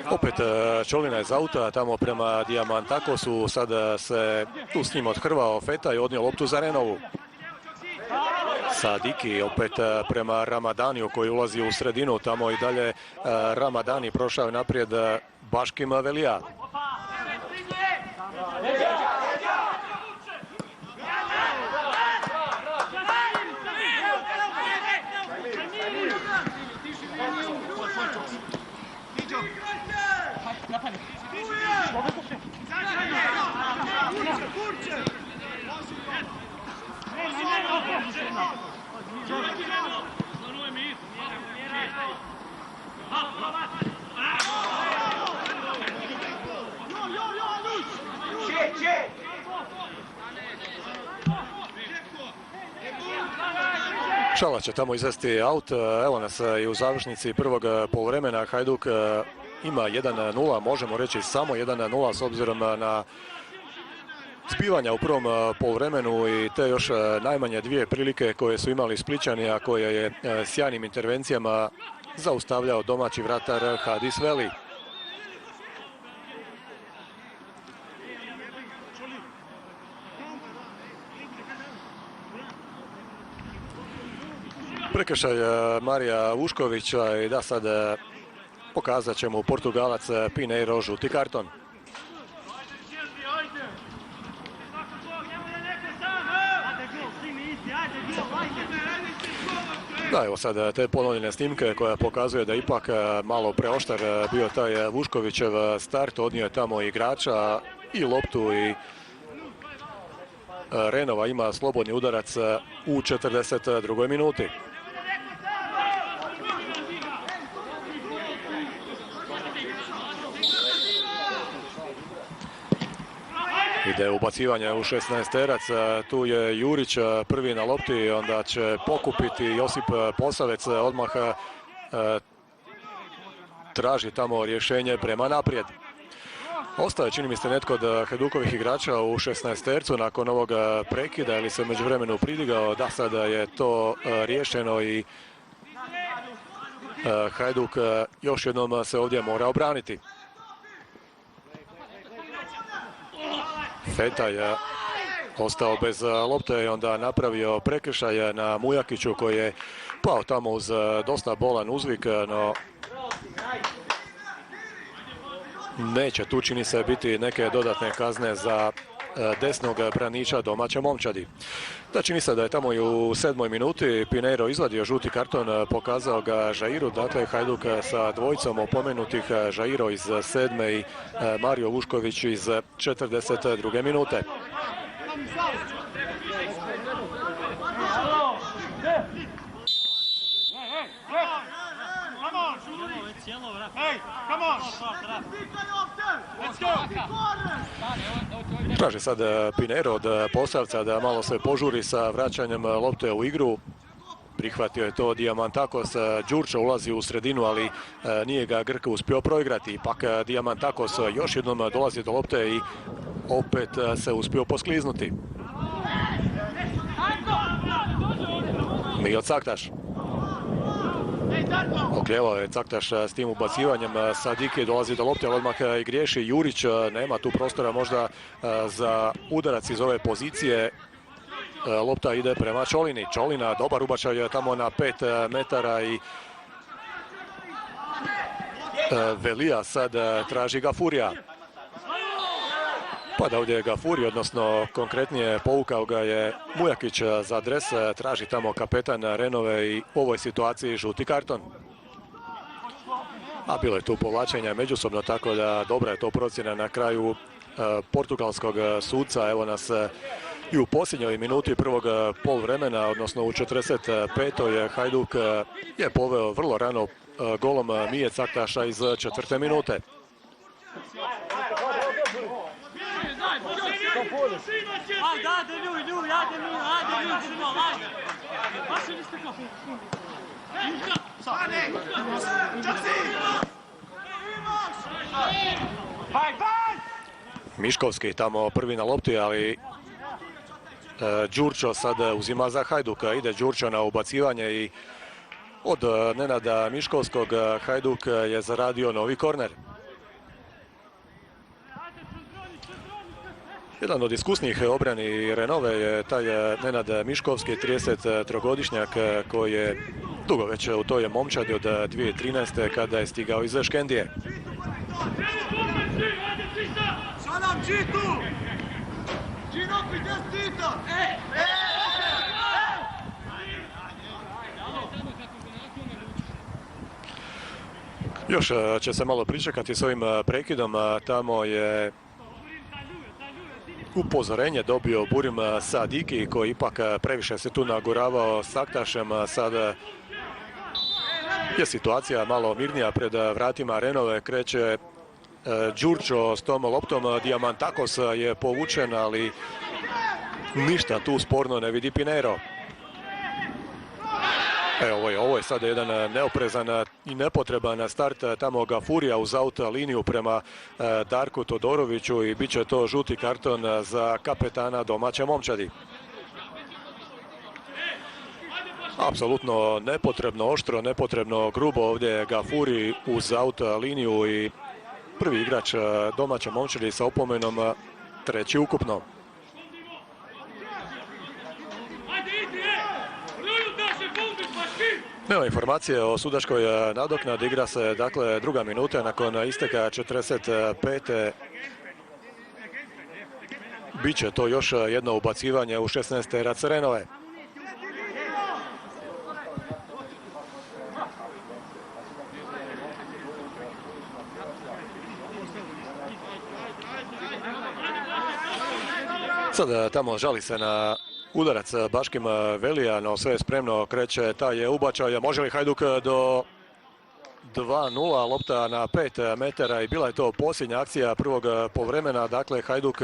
Opet Čolina iz auta tamo prema Diamantakosu. Sada se tu s njim odhrvao Feta i odnio loptu za Renovu. Sadiki opet prema Ramadaniju koji ulazi u sredinu. Tamo i dalje Ramadani prošao naprijed Baškim Velija. Šala će tamo izvesti aut. Evo nas i u završnici prvog poluvremena. Hajduk ima 1-0, možemo reći samo 1-0 s obzirom na zbivanja u prvom poluvremenu i te još najmanje dvije prilike koje su imali Splićani, a koje je sjajnim intervencijama zaustavljao domaći vratar Hadis Veli. Prekršaj Marija Vuškovića i da sad pokazat će mu Portugalac Pineiro žuti karton. Da, evo sad te ponovljene snimke koja pokazuje da ipak malo preoštar bio taj Vuškovićev start. Odnio je tamo igrača i loptu i Renova ima slobodni udarac u 42. minuti. Ide ubacivanje u 16-terac, tu je Jurić prvi na lopti, onda će pokupiti Josip Posavec, odmah traži tamo rješenje prema naprijed. Ostaje, čini mi se, netko od Hajdukovih igrača u 16-tercu nakon ovog prekida ili se u međuvremenu pridigao. Da, sada je to riješeno i Hajduk još jednom se ovdje mora obraniti. Feta je ostao bez lopte i onda napravio prekršaj na Mujakiću koji je pao tamo uz dosta bolan uzvik, no neće tu, čini se, biti neke dodatne kazne za desnog braniča domaće momčadi. Da, čini se da je tamo i u 7. minuti Pineiro izvadio žuti karton, pokazao ga Žairu, dakle Hajduk sa dvojicom opomenutih, Žairo iz 7. i Mario Vušković iz 42. minute. Traži sad Pineiro od Posavca da malo se požuri sa vraćanjem lopte u igru. Prihvatio je to Diamantakos. Đurča ulazi u sredinu, ali nije ga Grk uspio proigrati. Ipak Diamantakos još jednom dolazi do lopte i opet se uspio poskliznuti. Mijo Caktaš. Okljevao je Caktaš s tim ubacivanjem. Sadiki dolazi do lopte, ali odmah i griješi. Jurić, nema tu prostora možda za udarac iz ove pozicije. Lopta ide prema Čolini. Čolina, dobar ubačaj tamo na 5 metara i Velija sad traži Gafurija. Pada ovdje Gafuri, odnosno konkretnije povukao ga je Mujakić za dres, traži tamo kapetan Renove i u ovoj situaciji žuti karton. A bilo je tu povlačenja međusobno, tako da dobra je to procjena na kraju portugalskog suca. Evo nas i u posljednjoj minuti prvog poluvremena, odnosno u 45. Hajduk je poveo vrlo rano golom Mije Caktaša iz 4. minute. Miškovski tamo prvi na lopti, ali Đurčo sad uzima za Hajduka. Ide Đurčo na ubacivanje i od Nenada Miškovskog Hajduk je zaradio novi korner. Jedan od iskusnijih obrani Renove je taj Nenad Miškovski, 33-godišnjak koji je dugo već u toj momčadi od 2013. kada je stigao iz Škendije. Još će se malo pričekati s ovim prekidom, tamo je upozorenje dobio Burim Sadiki koji ipak previše se tu naguravao s Caktašem. Sada je situacija malo mirnija pred vratima Renove, kreće Đurčo s tom loptom, Diamantakos je povučen, ali ništa tu sporno ne vidi Pinheiro. Ovo je sada jedan neoprezan i nepotreban start tamo Gafurija uz auto liniju prema Darku Todoroviću i bit će to žuti karton za kapetana domaće momčadi. Apsolutno nepotrebno oštro, nepotrebno grubo ovdje Gafuri uz auto liniju i prvi igrač domaće momčadi sa opomenom, treći ukupno. Nema informacije o sudačkoj nadoknadi, igra se dakle druga minuta nakon isteka 45. Biće to još jedno ubacivanje u 16. Renove. Sad tamo žali se na udarac Baškim Velija, no sve je spremno, kreće taj ubačaj. Može li Hajduk do 2-0, lopta na 5 metara i bila je to posljednja akcija prvog povremena. Dakle, Hajduk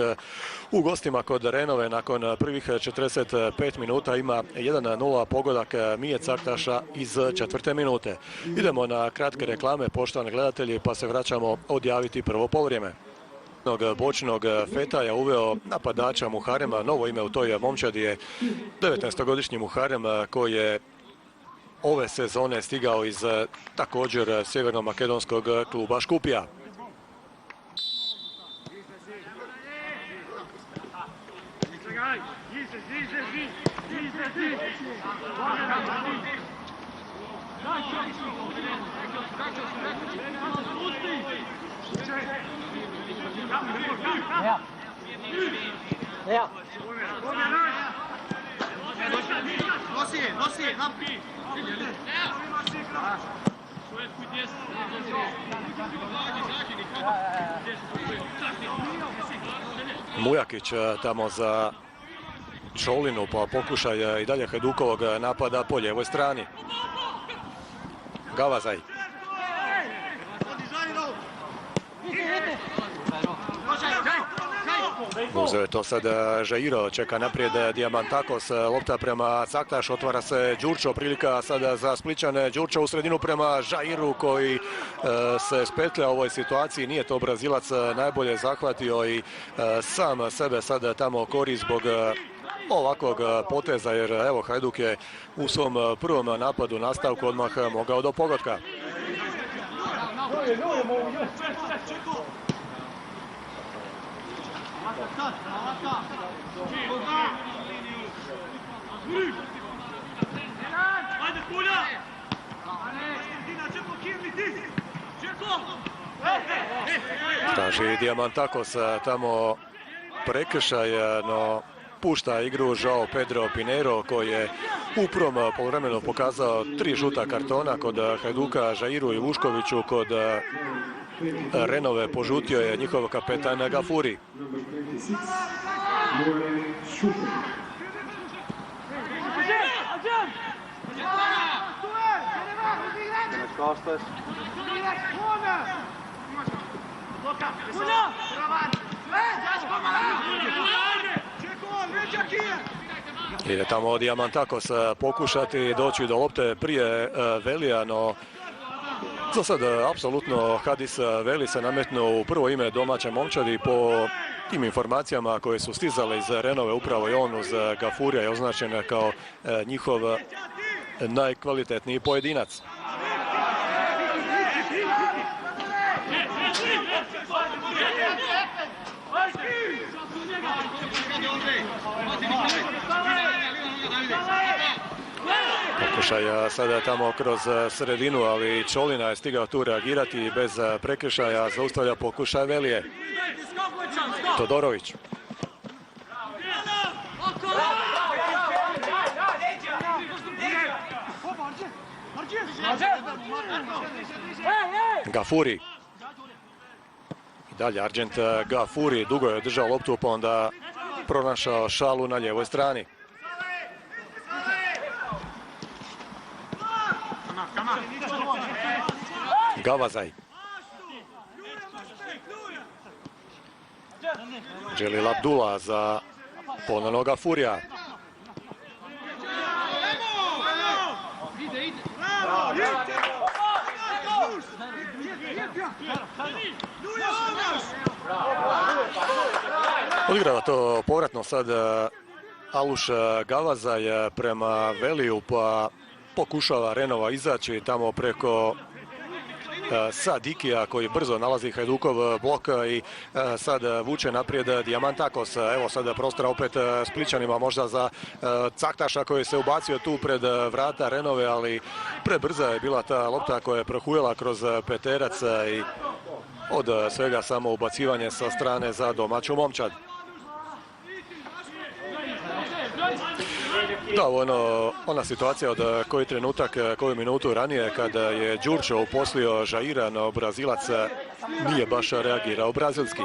u gostima kod Renove nakon prvih 45 minuta ima 1-0 pogodak Mije Caktaša iz 4. minute. Idemo na kratke reklame, poštovani gledatelji, pa se vraćamo odjaviti prvo poluvrijeme. Bočnog Fetaja uveo napadača Muharema, novo ime u toj momčadi je 19-godišnji Muharem koji je ove sezone stigao iz također sjeverno-makedonskog kluba Škupija. Mujakić tamo za Čolinu, pa pokušaj i dalje Hajdukovog napada po lijevoj strani. Gavazaj. Uzeo je to sad Žairo, čeka naprijed Diamantakos, lopta prema Caktaš, otvara se Đurčo, prilika sada za Splićane, Đurčo u sredinu prema Žairu koji se spetlja u ovoj situaciji, nije to Brazilac najbolje zahvatio i sam sebe sada tamo kori zbog ovakvog poteza, jer evo Hajduk je u svom prvom napadu nastavku odmah mogao do pogotka. Traži Diamantakos tamo prekršaj, no pušta igru Joao Pedro Pinheiro koji je u prvom poluvremenu pokazao 3 žuta kartona kod Hajduka Žairu i Vuškoviću, kod Renove požutio je njihov kapetan Gafuri. Ide tamo Diamantakos pokušati doći do lopte prije Velija, no za sad apsolutno Hadis Veli se nametnuo u prvo ime domaće momčadi. Po tim informacijama koje su stizale iz Renove, upravo i on uz Gafurija je označen kao njihov najkvalitetniji pojedinac. Pokušaj sada tamo kroz sredinu, ali Čolina je stigao tu reagirati bez prekršaja, zaustavlja pokušaj Velije. Todorović. Gafuri. I dalje Arđent Gafuri, dugo je držao loptu pa onda pronašao šalu na lijevoj strani. Gavazaj. Dželil Abdullah za ponovno Gafurija. Odigrava to povratno sad Aluš Gavazaj prema Veliju, pa pokušava Renova izaći tamo preko Sadikija koji brzo nalazi Hajdukov blok i sad vuče naprijed Diamantakos. Evo sad prostora opet Splićanima, možda za Caktaša koji se ubacio tu pred vrata Renove, ali prebrza je bila ta lopta koja je prohujela kroz peterac i od svega samo ubacivanje sa strane za domaću momčad. Da, ona situacija od koji trenutak, koju minutu ranije kada je Đurčo uposlio Žaira, no Brazilac nije baš reagirao brazilski.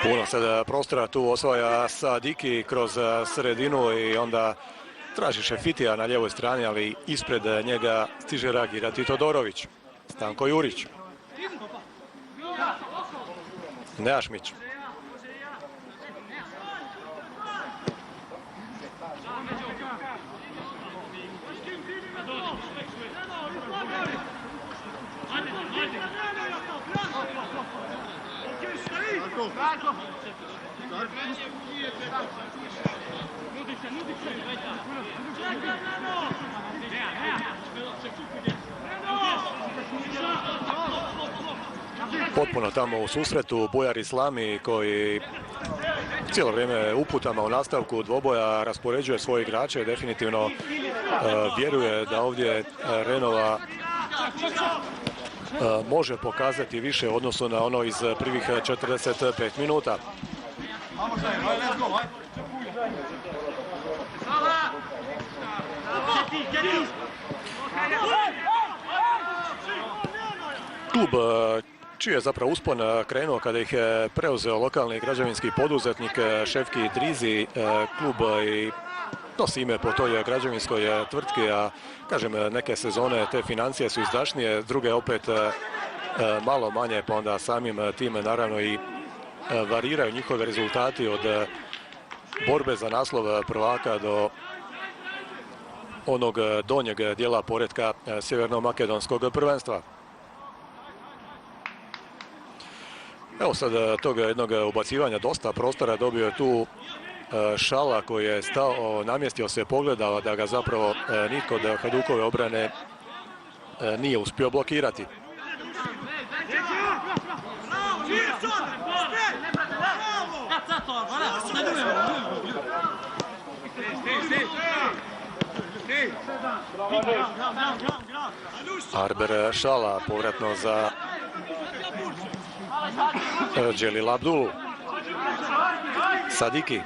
Puno sada prostora tu osvaja Sadiki kroz sredinu i onda traži Šefitija na lijevoj strani, ali ispred njega stiže reagirati Todorović. Stanko Jurić. Nejašmić. Potpuno tamo u susretu Bujar Islami koji cijelo vrijeme uputama u nastavku dvoboja raspoređuje svoje igrače i definitivno vjeruje da ovdje Renova može pokazati više u odnosu na ono iz prvih 45 minuta. Klub čiji je zapravo uspon krenuo kada ih je preuzeo lokalni građevinski poduzetnik Šefki Drizi, klub i nosi ime po toj građevinskoj tvrtki, a kažem neke sezone te financije su izdašnije, druge opet malo manje, pa onda samim time naravno i variraju njihove rezultati od borbe za naslov prvaka do onog donjeg dijela poretka sjeverno-makedonskog prvenstva. Evo sad tog jednog ubacivanja, dosta prostora dobio je tu Šala koji je stao, namjestio se, pogledao da ga zapravo nitko od Hajdukove obrane nije uspio blokirati. Arber Šala povratno za Dželil Abdulu. Sadiki.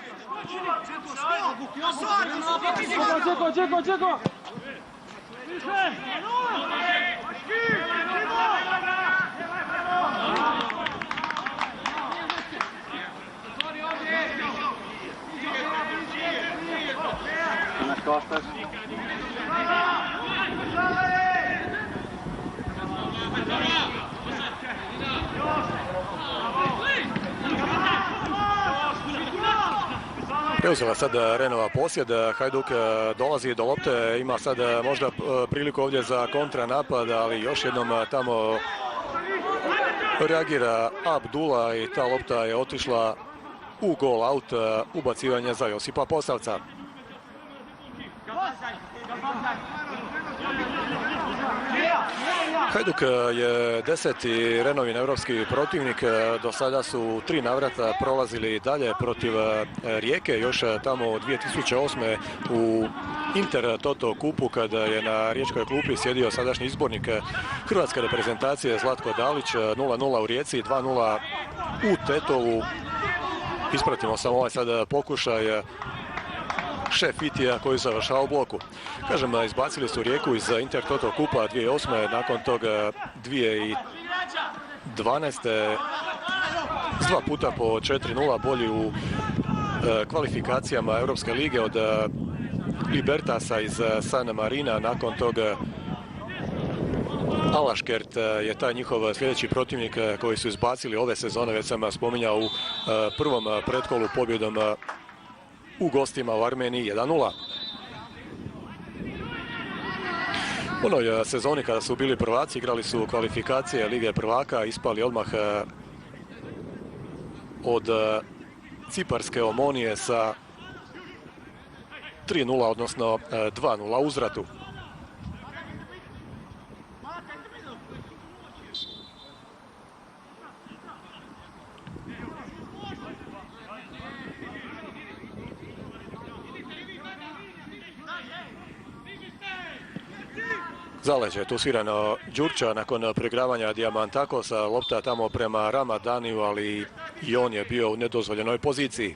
Preuzela sad Renova posjed, Hajduk dolazi do lopte, ima sad možda priliku ovdje za kontranapad, ali još jednom tamo reagira Abdula i ta lopta je otišla u gol out, ubacivanje za Josipa Posavca. Hajduk je 10. Renovin europski protivnik, do sada su 3 navrata prolazili dalje protiv Rijeke, još tamo 2008. u Inter Toto kupu kada je na riječkoj klupi sjedio sadašnji izbornik hrvatske reprezentacije Zlatko Dalić. 0-0 u Rijeci, 2-0 u Tetovu. Ispratimo samo ovaj sad pokušaj Šefitija koji završava u bloku. Kažem, izbacili su Rijeku iz Inter Toto kupa 2008. Nakon toga 2012. s 2 puta po 4-0 bolji u kvalifikacijama Europske lige od Libertasa iz San Marina. Nakon toga Alaškert je taj njihov sljedeći protivnik koji su izbacili ove sezone, već sam spominjao u prvom pretkolu pobjedom u gostima u Armeniji 1-0. U onoj sezoni kada su bili prvaci, igrali su kvalifikacije Lige prvaka, ispali odmah od Ciparske Omonije sa 3-0, odnosno 2-0 uzvratu. Zaleđe, tu svirano Đurča nakon preigravanja Diamantakosa, lopta tamo prema Ramadaniju, ali i on je bio u nedozvoljenoj poziciji.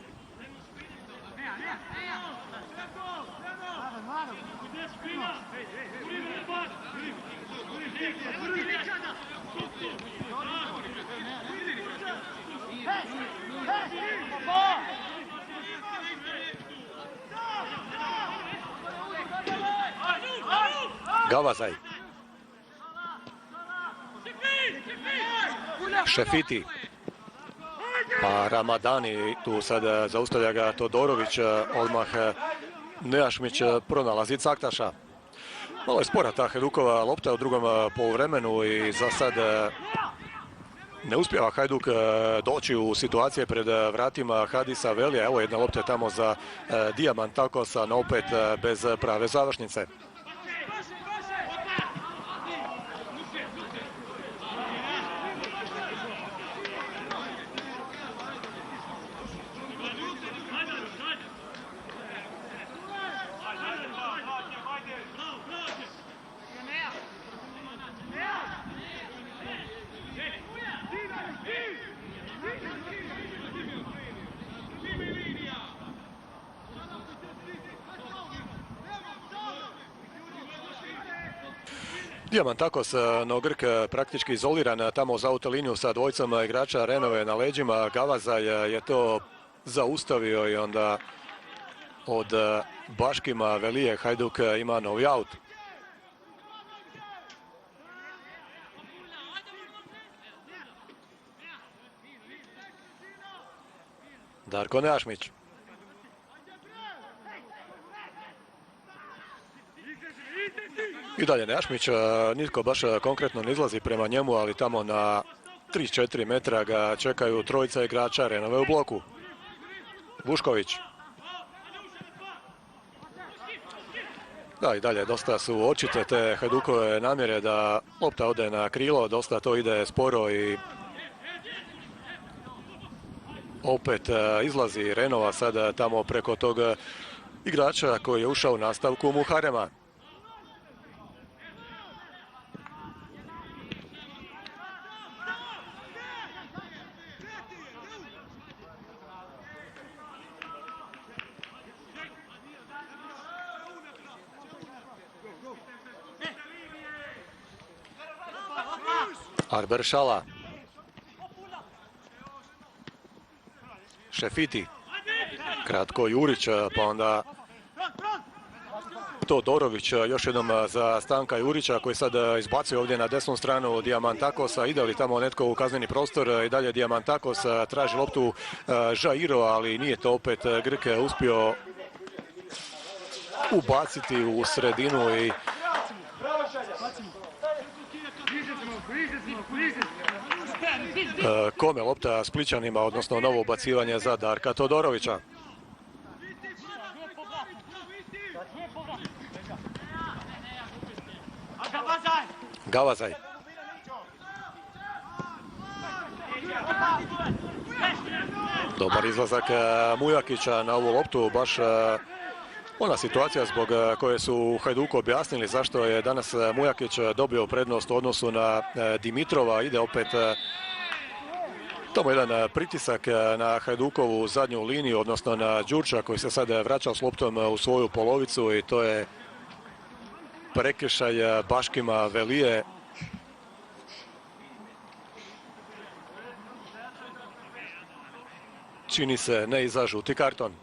Gavazaj. Šefiti. Pa Ramadani, tu sad zaustavlja ga Todorović, odmah Nejašmić pronalazi Caktaša. Malo je spora ta Hajdukova lopta u drugom poluvremenu i za sad ne uspijeva Hajduk doći u situacije pred vratima Hadisa Velija. Evo jedna lopta tamo za Diamantakosa, no opet bez prave završnice. Diamantakos, no Grk praktički izoliran tamo za autoliniju sa dvojicom igrača Renove na leđima. Gavazaj je to zaustavio i onda od Baškima Velije Hajduk ima novi aut. Darko Nejašmić. I dalje Nejašmić, nitko baš konkretno ne izlazi prema njemu, ali tamo na 3-4 metra ga čekaju trojica igrača Renove u bloku. Vušković. Da, i dalje dosta su očite te Hajdukove namjere da lopta ode na krilo, dosta to ide sporo i opet izlazi Renova sada tamo preko tog igrača koji je ušao u nastavku Muharema. Arber Šala. Šefiti. Kratko Jurić, pa onda Todorović još jednom za Stanka Jurića koji sad izbacuje ovdje na desnu stranu Diamantakosa. Ide li tamo netko u kazneni prostor i dalje Diamantakos traži loptu Žairo, ali nije to opet Grke uspio ubaciti u sredinu i kome lopta Splićanima, odnosno novo ubacivanje za Darka Todorovića. Gavazaj. Dobar izlazak Mujakića na ovu loptu, baš ona situacija zbog koje su Hajduku objasnili zašto je danas Mujakić dobio prednost u odnosu na Dimitrova. Ide opet tamo jedan pritisak na Hajdukovu zadnju liniju, odnosno na Đurča koji se sad vraća s loptom u svoju polovicu i to je prekršaj Baškima Velije. Čini se ne za žuti karton.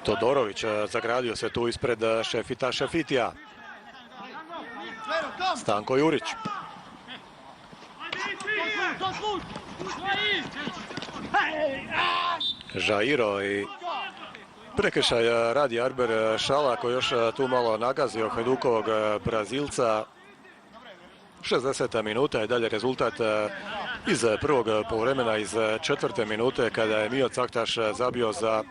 Todorović zagradio se tu ispred Šefitija. Stanko Jurić. Žairo i prekršaj radi Arber Šala koji još tu malo nagazio Hajdukovog Brazilca. 60. minuta i dalje rezultat iz prvog poluvremena, iz četvrte minute kada je Mio Caktaš zabio za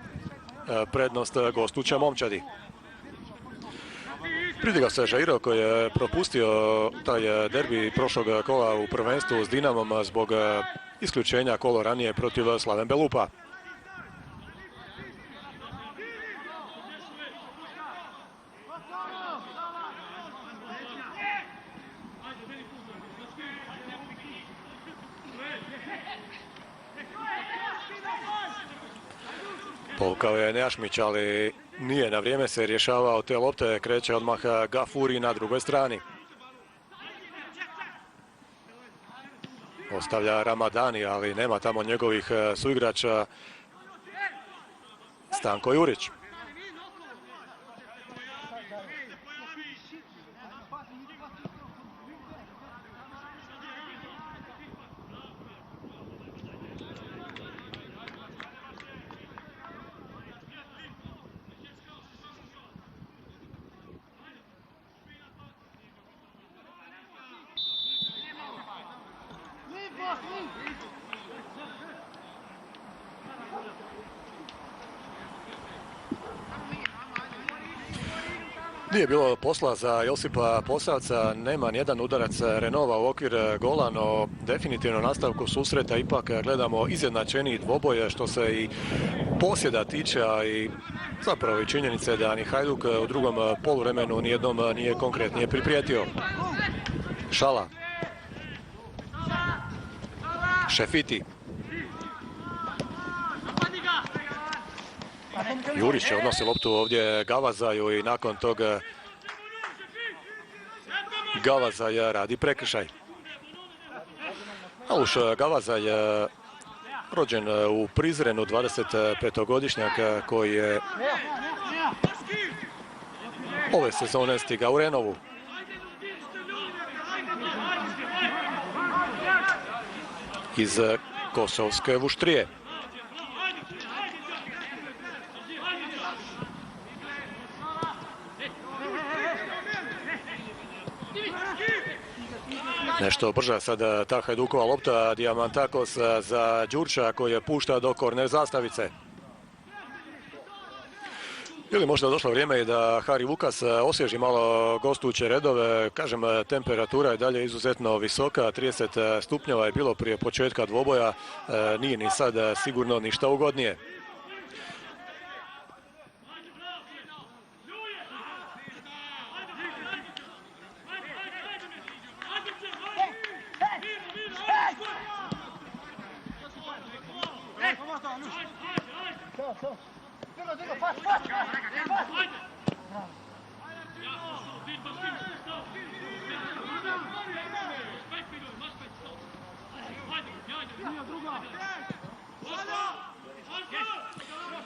prednost gostuća Momčadi. Pridigao se Žairo koji je propustio taj derbi prošlog kola u prvenstvu s Dinamom zbog isključenja kolo ranije protiv Slaven Belupa. Povukao je Nejašmić, ali nije na vrijeme se rješavao te lopte. Kreće odmah Gafuri na drugoj strani. Ostavlja Ramadani, ali nema tamo njegovih suigrača. Stanko Jurić. Nije bilo posla za Josipa Posavca, nema nijedan udarac Renova u okvir gola, no definitivno nastavku susreta ipak gledamo izjednačeniji dvoboj što se i posjeda tiče, a i zapravo i činjenice da ni Hajduk u drugom poluvremenu nijednom nije konkretnije priprijetio. Šala. Šefiti. Jurić odnosi loptu ovdje Gavazaju i nakon toga Gavazaj radi prekršaj. Aluš Gavazaj rođen u Prizrenu, 25-godišnjak koji je ove sezone stigao u Renovu. Iz Kosovske Vuštrije. Nešto brža sada ta Hajdukova lopta, Diamantakos za Đurča koji je pušta do korner zastavice. Ili možda došlo vrijeme i da Hari Vukas osvježi malo gostujuće redove. Kažem, temperatura je dalje izuzetno visoka, 30 stupnjeva je bilo prije početka dvoboja, nije ni sad sigurno ništa ugodnije.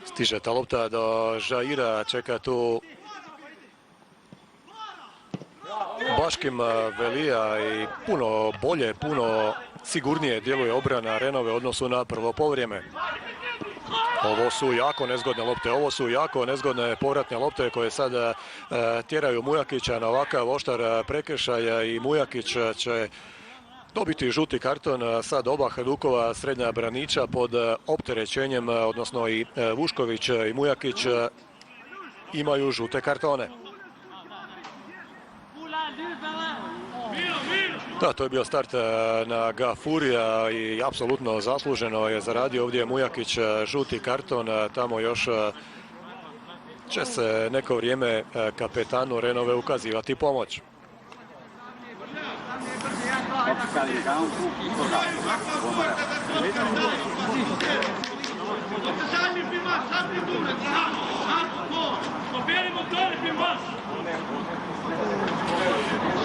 Stiže ta lopta do Žaira, čeka tu Baškim Velija i puno bolje, puno sigurnije djeluje obrana Renove u odnosu na prvo poluvrijeme. Ovo su jako nezgodne lopte, ovo su jako nezgodne povratne lopte koje sada tjeraju Mujakića na ovakav oštar prekršaj i Mujakić će dobiti žuti karton. Sad oba Hajdukova srednja braniča pod opterećenjem, odnosno i Vušković i Mujakić imaju žute kartone. Da, to je bio start na Gafurija i apsolutno zasluženo je zaradio ovdje Mujakić žuti karton. Tamo još će se neko vrijeme kapetanu Renove ukazivati pomoć.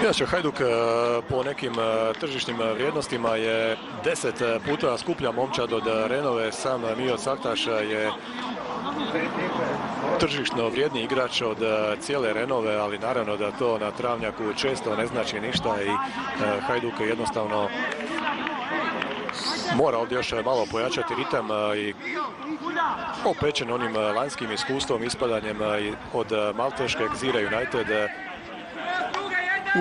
Inače, Hajduk po nekim tržišnim vrijednostima je 10 puta skuplja momčad od Renove. Sam Mio Caktaš je tržišno vrijedni igrač od cijele Renove, ali naravno da to na travnjaku često ne znači ništa i Hajduk jednostavno mora ovdje još malo pojačati ritam i opečen onim lanjskim iskustvom, ispadanjem od malteške Gzira United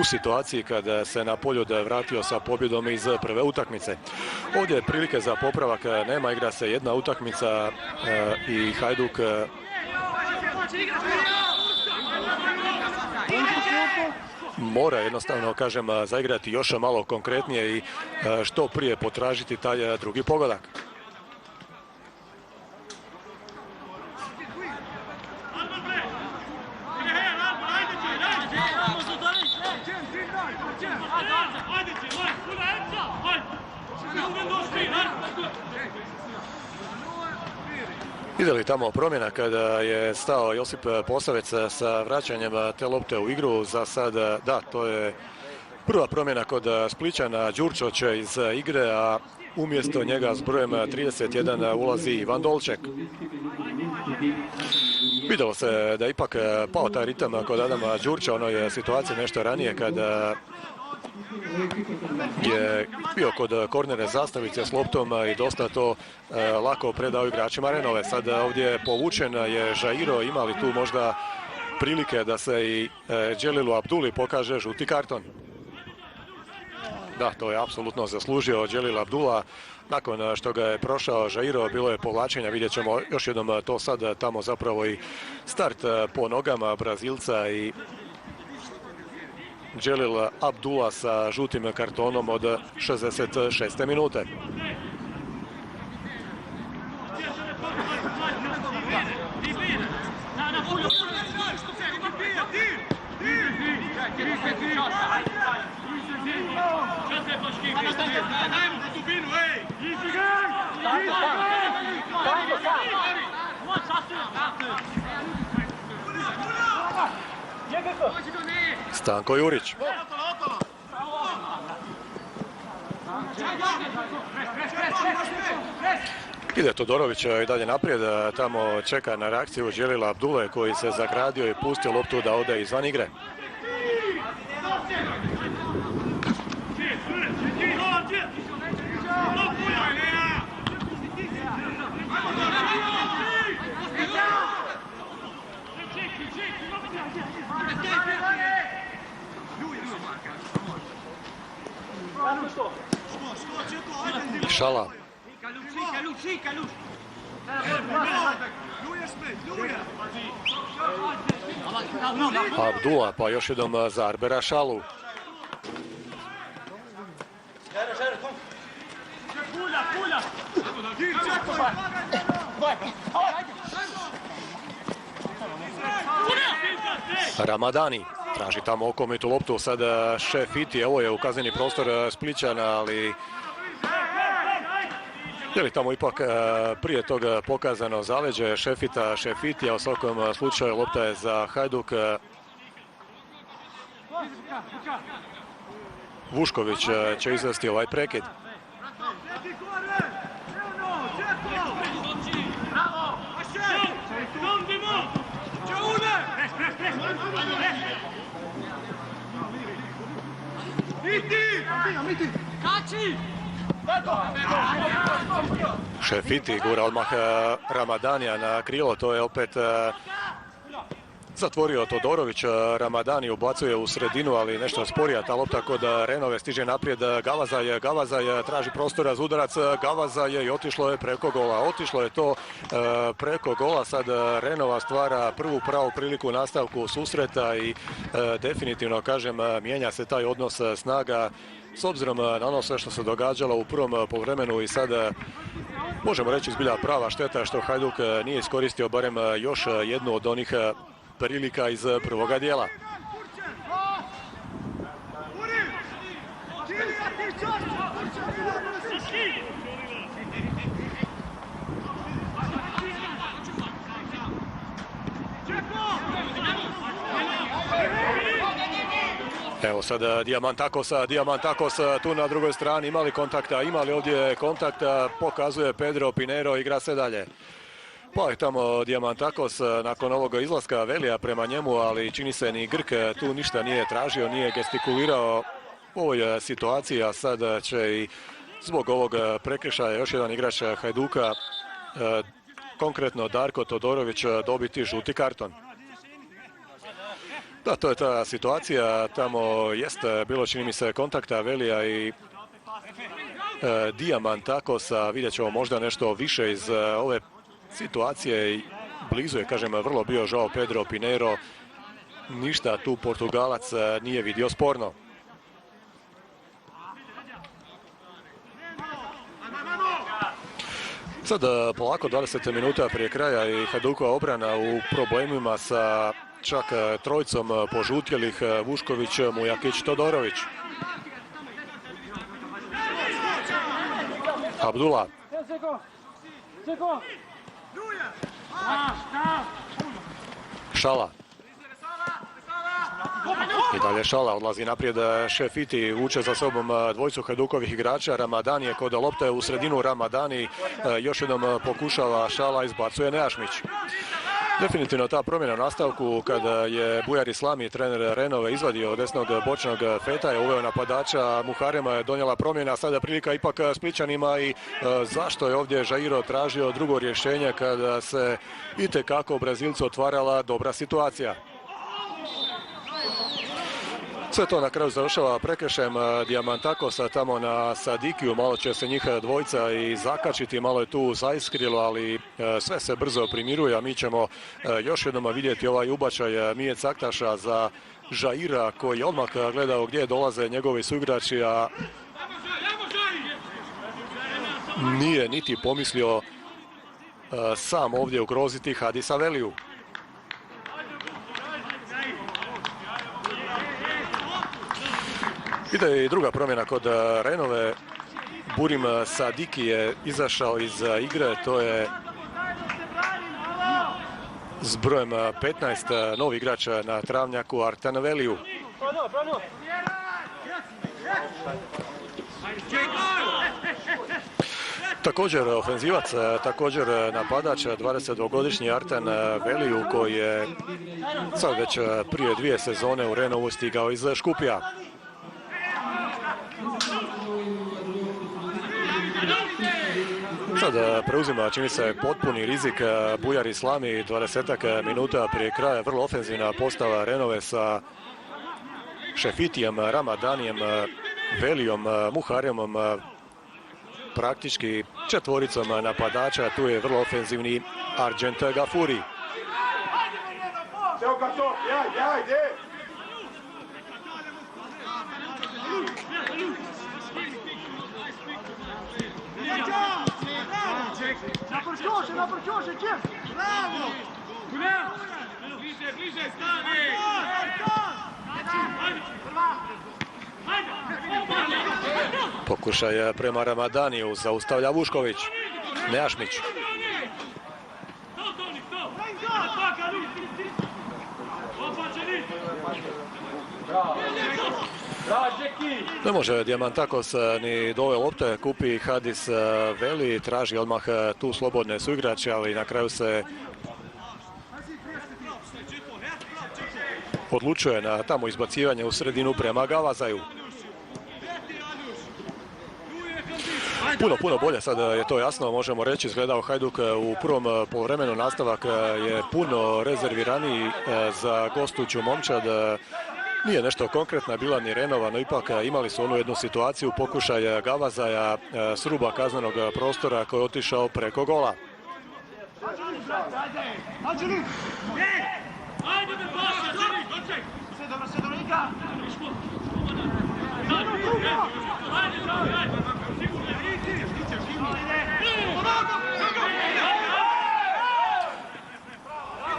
u situaciji kada se na Poljud vratio sa pobjedom iz prve utakmice. Ovdje prilike za popravak nema, igra se jedna utakmica i Hajduk mora jednostavno, kažem, zaigrati još malo konkretnije i što prije potražiti taj drugi pogodak. Ide li tamo promjena kada je stao Josip Posavec sa vraćanjem te lopte u igru? Za sad da, to je prva promjena kod Splićana. Đurčo će iz igre, a umjesto njega s brojem 31 ulazi Ivan Dolček. Vidjelo se da je ipak pao taj ritam kod Adama Đurča, onoj situaciji nešto ranije kada je bio kod kornere zastavice s loptom i dosta to lako predao igračima Renove. Sad ovdje povučen je Žairo, ima li tu možda prilike da se i Đelilu Abduli pokaže žuti karton? Da, to je apsolutno zaslužio Đelil Abdula. Nakon što ga je prošao Žairo, bilo je povlačenja, vidjet ćemo još jednom to sad, tamo zapravo i start po nogama Brazilca i Đelil Abdula sa žutim kartonom od 66. minute. Stanko Jurić. Ide Todorović i dalje naprijed, tamo čeka na reakciju Dželila Abdule koji se zagradio i pustio loptu da ode izvan igre. Šala. Abdula, pa još jednom za Arbera Šalu. Ramadani traži tamo okomitu loptu, sada Šefiti, ovo je u kazneni prostor Splićana, ali je li tamo ipak prije toga pokazano zaleđe Šefitija, u svakom slučaju lopta je za Hajduk. Vušković će izvesti ovaj prekid. Šefiti gura odmah Ramadanija na krilo, to je opet zatvorio Todorović. Ramadani ubacuje u sredinu, ali nešto sporija ta lopta kod Renove, stiže naprijed Gavazaj traži prostora za udarac, Gavazaj i otišlo je preko gola. Otišlo je to preko gola, sad Renova stvara prvu pravu priliku u nastavku susreta i definitivno, kažem, mijenja se taj odnos snaga s obzirom na ono sve što se događalo u prvom poluvremenu i sada možemo reći zbilja prava šteta što Hajduk nije iskoristio barem još jednu od onih prilika iz prvoga dijela. Evo sad Diamantakos tu na drugoj strani, imali kontakta, imali ovdje kontakta, pokazuje Pedro Pinheiro, igra se dalje. Pa je tamo Diamantakos nakon ovog izlaska Velija prema njemu, ali čini se ni Grk tu ništa nije tražio, nije gestikulirao u ovoj situaciji, a sad će i zbog ovog prekršaja još jedan igrač Hajduka, konkretno Darko Todorović, dobiti žuti karton. Da, to je ta situacija, tamo jeste bilo, čini mi se, kontakta Velija i Diamantakosa, vidjet ćemo možda nešto više iz ove situacije i blizu je, kažem, vrlo bio žao Pedro Pinheiro, ništa tu Portugalac nije vidio sporno. Sad polako 20 minuta prije kraja i Hajdukova obrana u problemima sa čak trojicom požutjelih, Vušković, Mujakić, Todorović. Abdula. Šala. I dalje Šala, odlazi naprijed Šefiti, vuče za sobom dvojicu Hajdukovih igrača. Ramadani je kod lopte u sredinu, Ramadani još jednom pokušava, Šala izbacuje Nejašmić. Definitivno ta promjena u nastavku kada je Bujar Islami, trener Renove, izvadio desnog bočnog Feta, je uveo napadača Muharema, je donijela promjena, sada prilika ipak Splićanima i zašto je ovdje Jairo tražio drugo rješenje kada se itekako Brazilcu otvarala dobra situacija. Sve to na kraju završava prekršajem Diamantakosa tamo na Sadikiju, malo će se njih dvojica i zakačiti, malo je tu zaiskrilo, ali sve se brzo primiruje, a mi ćemo još jednom vidjeti ovaj ubačaj Mije Caktaša za Jaira koji je odmah gledao gdje dolaze njegovi suigrači, a nije niti pomislio sam ovdje ugroziti Hadisa Veliju. Ide i druga promjena kod Renove. Burim Sadiki je izašao iz igre, to je s brojem 15 novi igrač na travnjaku Artan Veliju. Također ofenzivac, također napadač, 22-godišnji Arten Veliju koji je sad već prije 2 sezone u Renovu stigao iz Škupja. Sad preuzima, čini se, potpuni rizik Bujar Islami, 20 minuta prije kraja, vrlo ofenzivna postava Renove sa Šefitijem, Ramadanijem, Velijom, Muharemom, praktički četvoricom napadača. Tu je vrlo ofenzivni Arđent Gafuri. Naprčoše, Čep! Bravo! Bliže, stani! Pokušaj prema Ramadaniju, zaustavlja Vušković. Nejašmić. Ne može Diamantakos ni do ove lopte, kupi Hadis Veli, traži odmah tu slobodne suigrače, ali na kraju se odlučuje na tamo izbacivanje u sredinu prema Gavazaju. Puno bolje, sad je to jasno, možemo reći, izgledao Hajduk u prvom poluvremenu. Nastavak je puno rezerviraniji za gostujuću momčad. Nije nešto konkretna bila ni Renova, no ipak imali su onu jednu situaciju, pokušaj Gavazaja s ruba kaznenog prostora koji je otišao preko gola.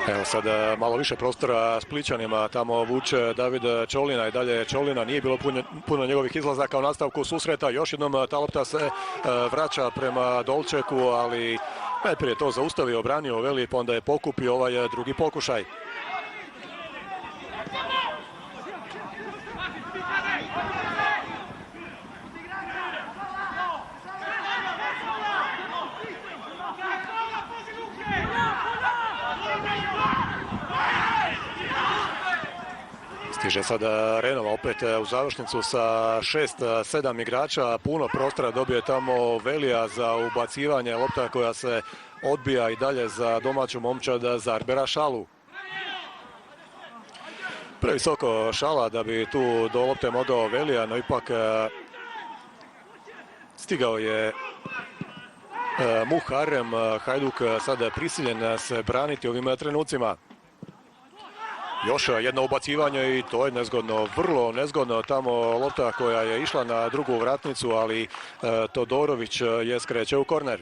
Evo sad malo više prostora Splićanima, tamo vuče David Čolina i dalje Čolina, nije bilo puno njegovih izlazaka u nastavku susreta. Još jednom ta lopta se vraća prema Dolčeku, ali najprije to zaustavio, obranio Veli, pa onda je pokupio ovaj drugi pokušaj. Stiže sada Renova opet u završnicu sa 6-7 igrača, puno prostora dobije tamo Velija za ubacivanje, lopta koja se odbija i dalje za domaću momčad Zarbera Šalu. Previsoko Šala da bi tu do lopte mogao Velija, no ipak stigao je Muharem. Hajduk sada je prisiljen se braniti ovim trenucima. Još jedno ubacivanje i to je nezgodno, vrlo nezgodno. Tamo lopta koja je išla na drugu vratnicu, ali Todorović je skreće u korner.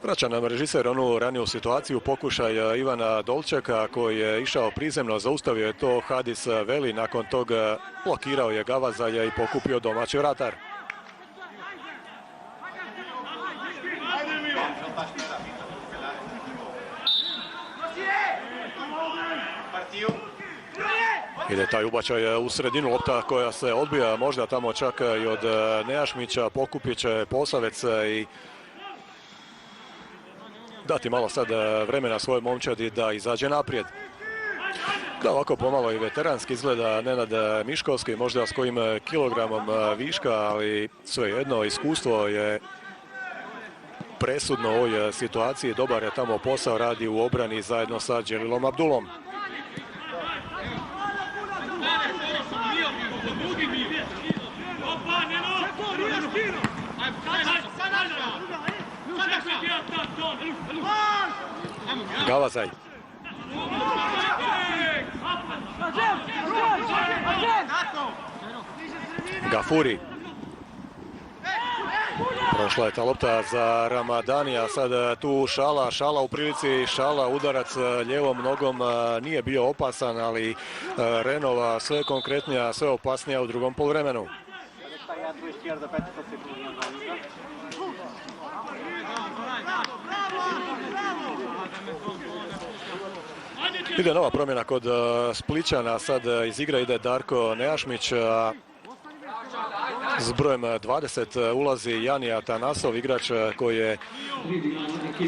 Vraća nam režiser onu raniju situaciju, pokušaj Ivana Dolčeka koji je išao prizemno, zaustavio je to Hadis Veli, nakon toga blokirao je Gavazaja i pokupio domaći vratar. Ide taj ubačaj u sredinu, lopta koja se odbija možda tamo čak i od Nejašmića, pokupit će Posavec i dati malo sad vremena svojoj momčadi da izađe naprijed. Da, ovako pomalo i veteranski izgleda Nenad Miškovski, možda s kojim kilogramom viška, ali svejedno iskustvo je presudno u ovoj situaciji. Dobar je tamo posao, radi u obrani zajedno sa Dželilom Abdulom. Gavazaj. Gafuri. Prošla je ta lopta za Ramadanija, sad tu Šala u prilici, Šala udarac lijevom nogom, nije bio opasan, ali Renova sve konkretnija, sve opasnija u drugom poluvremenu. Ide nova promjena kod Splićana, sad iz igre ide Darko Nejašmić. S brojem 20 ulazi Janija Tanasov, igrač koji je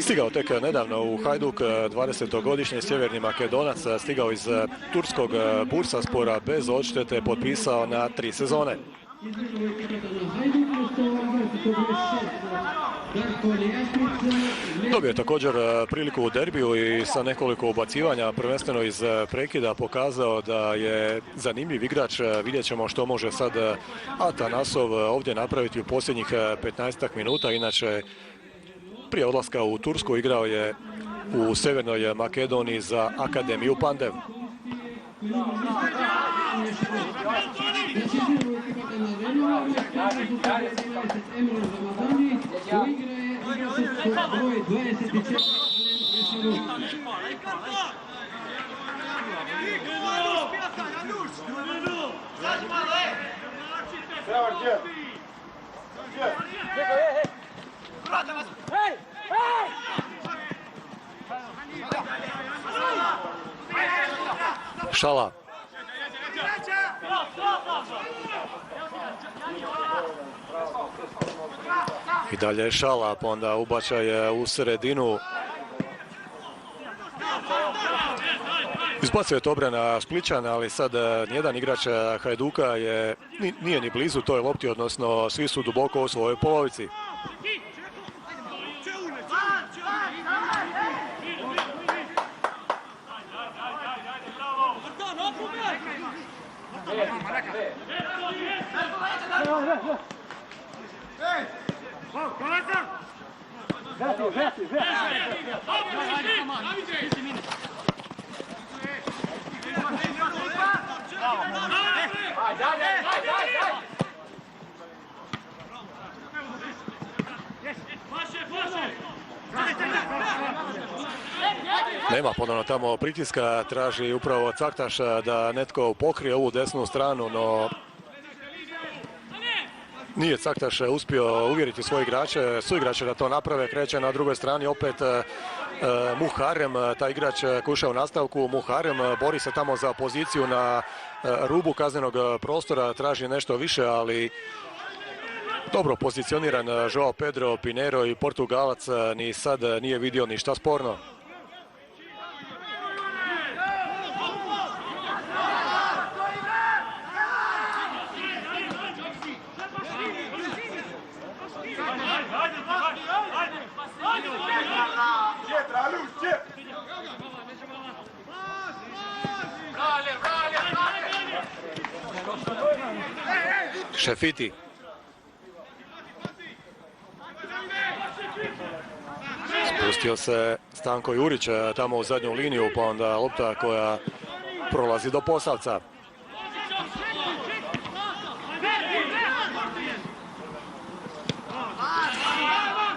stigao tek nedavno u Hajduk, 20-godišnji sjeverni Makedonac, stigao iz turskog Bursaspora bez odštete, potpisao na 3 sezone. Dobio je također priliku u derbiju i sa nekoliko ubacivanja, prvenstveno iz prekida, pokazao da je zanimljiv igrač. Vidjet ćemo što može sad Atanasov ovdje napraviti u posljednjih 15 minuta. Inače, prije odlaska u Tursku igrao je u Sjevernoj Makedoniji za Akademiju Pandev. Šala. I dalje Šala, pa onda ubačaj u sredinu. Izbacuje to obrana Splićana, ali sad nijedan igrač Hajduka nije ni blizu toj lopti, odnosno svi su duboko u svojoj polovici. Nema ponovno tamo pritiska, traži upravo Caktaš da netko pokrije ovu desnu stranu, no nije Caktaš uspio uvjeriti svoje igrače, suigrače da to naprave. Kreće na drugoj strani opet Muharem, taj igrač koji ušao u nastavku. Muharem bori se tamo za poziciju na rubu kaznenog prostora, traži nešto više, ali dobro pozicioniran Joao Pedro Pinheiro i Portugalac ni sad nije vidio ništa sporno. Šefiti. Spustio se Stanko Jurić tamo u zadnju liniju, pa onda lopta koja prolazi do Posavca.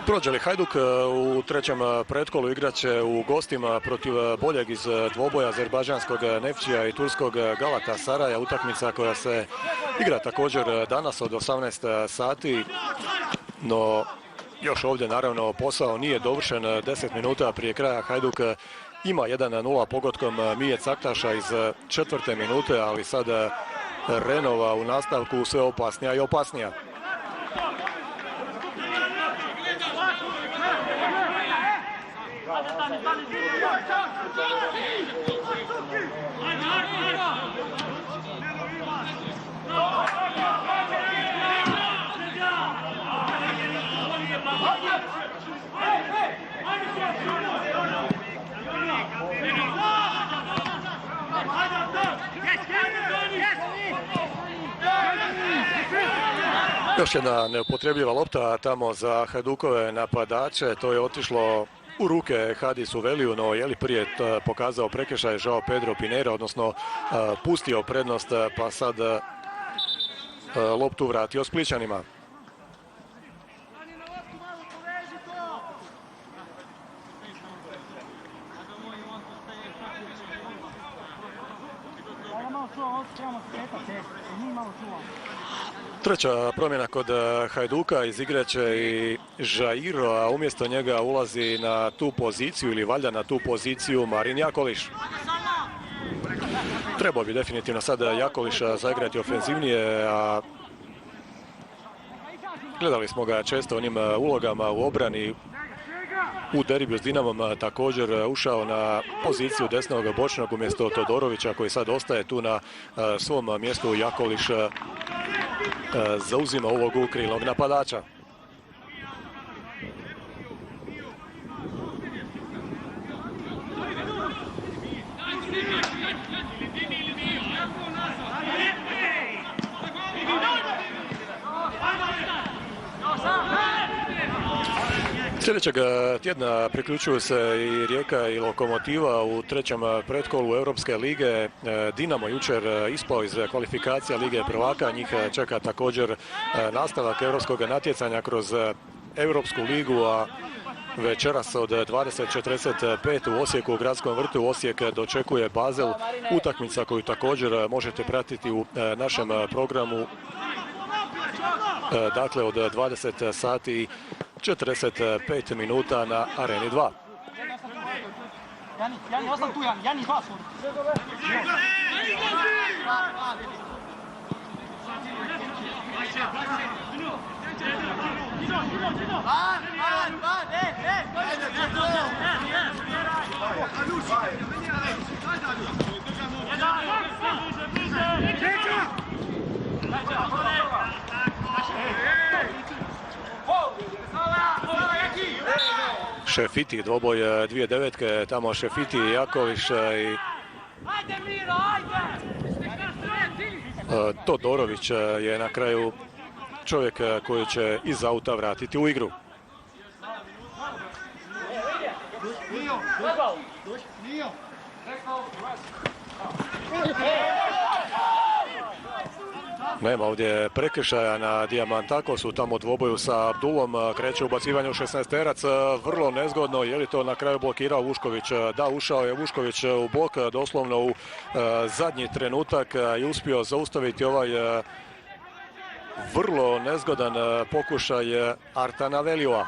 Prođe li Hajduk u trećem pretkolu, igraće u gostima protiv boljeg iz dvoboja azerbajdžanskog Nefčija i turskog Galatasaraja. Utakmica koja se igra također danas od 18 sati, no još ovdje naravno posao nije dovršen. 10 minuta prije kraja Hajduk ima 1-0 pogodkom Mije Caktaša iz 4. minute, ali sad Renova u nastavku sve opasnija i opasnija. Još jedna neupotrebljiva lopta tamo za Hajdukove napadače, to je otišlo u ruke Hadisu Veliju, no je li prije pokazao prekršaj Joao Pedro Pinheiro, odnosno pustio prednost, pa sad loptu vratio Splićanima. Treća promjena kod Hajduka, izigrat će i Žairo, a umjesto njega ulazi na tu poziciju ili valjda na tu poziciju Marin Jakoliš. Trebao bi definitivno sada Jakoliša zaigrati ofenzivnije, a Gledali smo ga često onim ulogama u obrani. U derbiju s Dinamom također ušao na poziciju desnog bočnog umjesto Todorovića, koji sad ostaje tu na svom mjestu. Jakolić zauzima ulogu krilnog napadača. Sljedećeg tjedna priključuju se i Rijeka i Lokomotiva u trećem pretkolu Europske lige. Dinamo jučer ispao iz kvalifikacija Lige prvaka. Njih čeka također nastavak europskog natjecanja kroz Europsku ligu, a večeras od 20:45 u Osijeku u Gradskom vrtu Osijek dočekuje Basel. Utakmica koju također možete pratiti u našem programu. Dakle, od 20 sati 45 minuta na Areni 2. Jani, osam tu, Jani, dva su. Šefiti, dvoboj 2009. Tamo Šefiti i Jakolić i Todorović je na kraju čovjek koji će iz auta vratiti u igru. Nema ovdje prekršaja na Diamantakosu, tamo dvoboju sa Abdulom, kreće ubacivanje u 16-terac, vrlo nezgodno, je li to na kraju blokirao Vušković? Da, ušao je Vušković u blok, doslovno u zadnji trenutak i uspio zaustaviti ovaj vrlo nezgodan pokušaj Artana Velioa.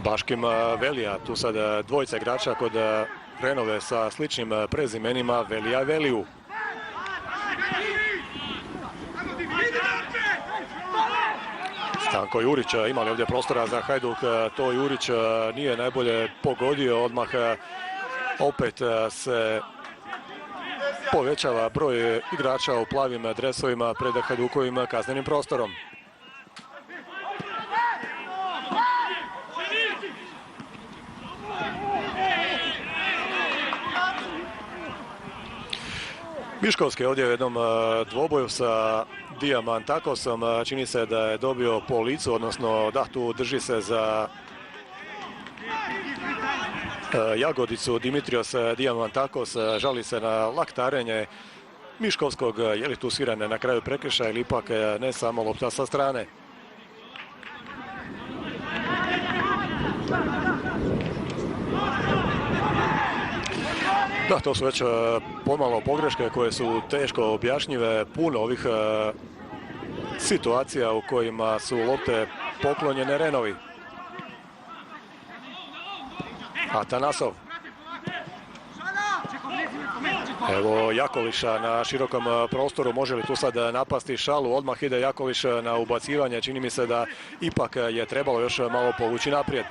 Baškim Velija, tu sad dvojica igrača kod Renove sa sličnim prezimenima Velija i Veliju. Stanko Jurić, imali ovdje prostora za Hajduk, to Jurić nije najbolje pogodio, odmah opet se povećava broj igrača u plavim dresovima pred Hajdukovim kaznenim prostorom. Miškovski ovdje u jednom dvoboju sa Diamantakosom, čini se da je dobio po licu, odnosno da, tu drži se za jagodicu Dimitrios Diamantakos, žali se na laktarenje Miškovskog, je li tu sviran na kraju prekršaja ili ipak ne, samo lopta sa strane. Da, to su već pomalo pogreške koje su teško objašnjive, puno ovih situacija u kojima su lopte poklonjene Renovi. Atanasov. Evo Jakoliša na širokom prostoru, može li tu sad napasti Šalu? Odmah ide Jakoliš na ubacivanje, čini mi se da ipak je trebalo još malo povući naprijed.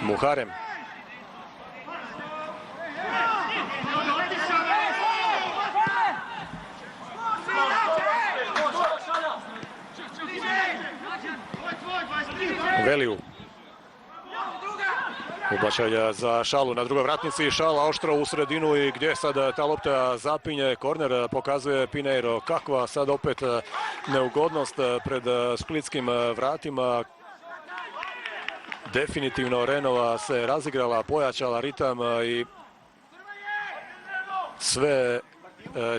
Muharem. Veliju. Ubačaj za Šalu na drugoj vratnici. Šala oštro u sredinu i gdje sad ta lopta zapinje. Korner pokazuje Pineiro. Kakva sad opet neugodnost pred splitskim vratima. Definitivno Renova se razigrala, pojačala ritam i sve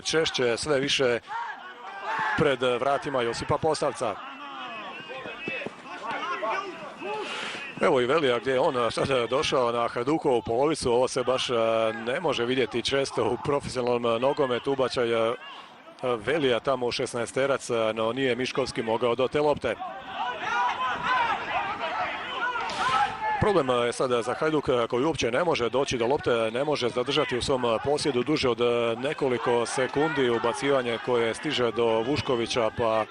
češće, sve više pred vratima Josipa Posavca. Evo i Velija gdje je on sad došao na Hajdukovu polovicu, ovo se baš ne može vidjeti često u profesionalnom nogometu. Ubačaj Velija tamo u 16-terac, no nije Miškovski mogao do te lopte. Problem je sada za Hajduk koji uopće ne može doći do lopte, ne može zadržati u svom posjedu duže od nekoliko sekundi. Ubacivanje koje stiže do Vuškovića, pa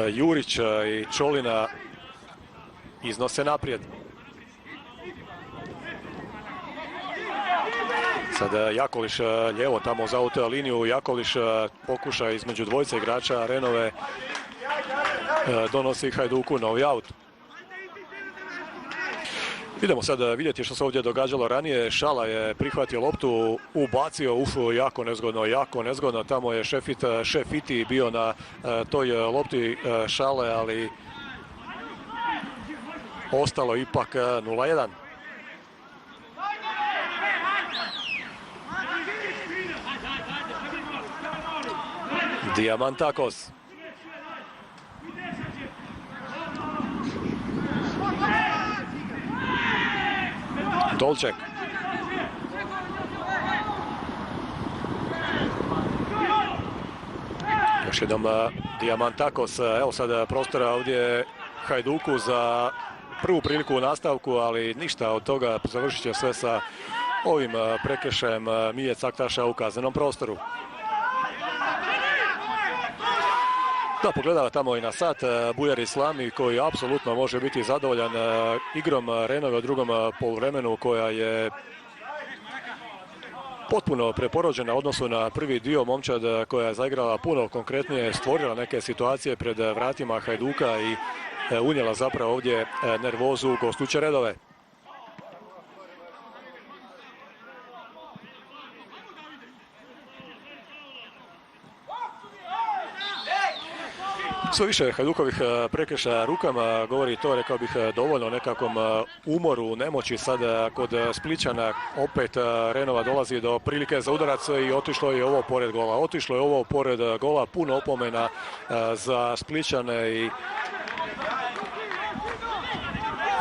Jurić i Čolina iznose naprijed. Sada Jakoliš lijevo tamo zauteo liniju. Jakoliš pokuša između dvojice igrača Renove, donosi Hajduku novi aut. Idemo sad vidjeti što se ovdje događalo ranije. Šala je prihvatio loptu, ubacio, jako nezgodno. Tamo je Šefiti bio na toj lopti Šale, ali ostalo ipak 0-1. Diamantakos. Dolček. Još jednom Diamantakos. Evo sad prostora ovdje Hajduku za prvu priliku u nastavku, ali ništa od toga. Završit će sve sa ovim prekršajem Milje Caktaša u kaznenom prostoru. Da, pogledava tamo i na sat Bujar Islami koji apsolutno može biti zadovoljan igrom Renove u drugom poluvremenu, koja je potpuno preporođena u odnosu na prvi dio. Momčad koja je zaigrala puno konkretnije, stvorila neke situacije pred vratima Hajduka i unijela zapravo ovdje nervozu u gostuće redove. Sve više Hajdukovih prekršaja rukama, govori to, rekao bih, dovoljno o nekakvom umoru, nemoći. Sada kod Splićana opet Renova dolazi do prilike za udarac i otišlo je ovo pored gola. Puno opomena za Splićane i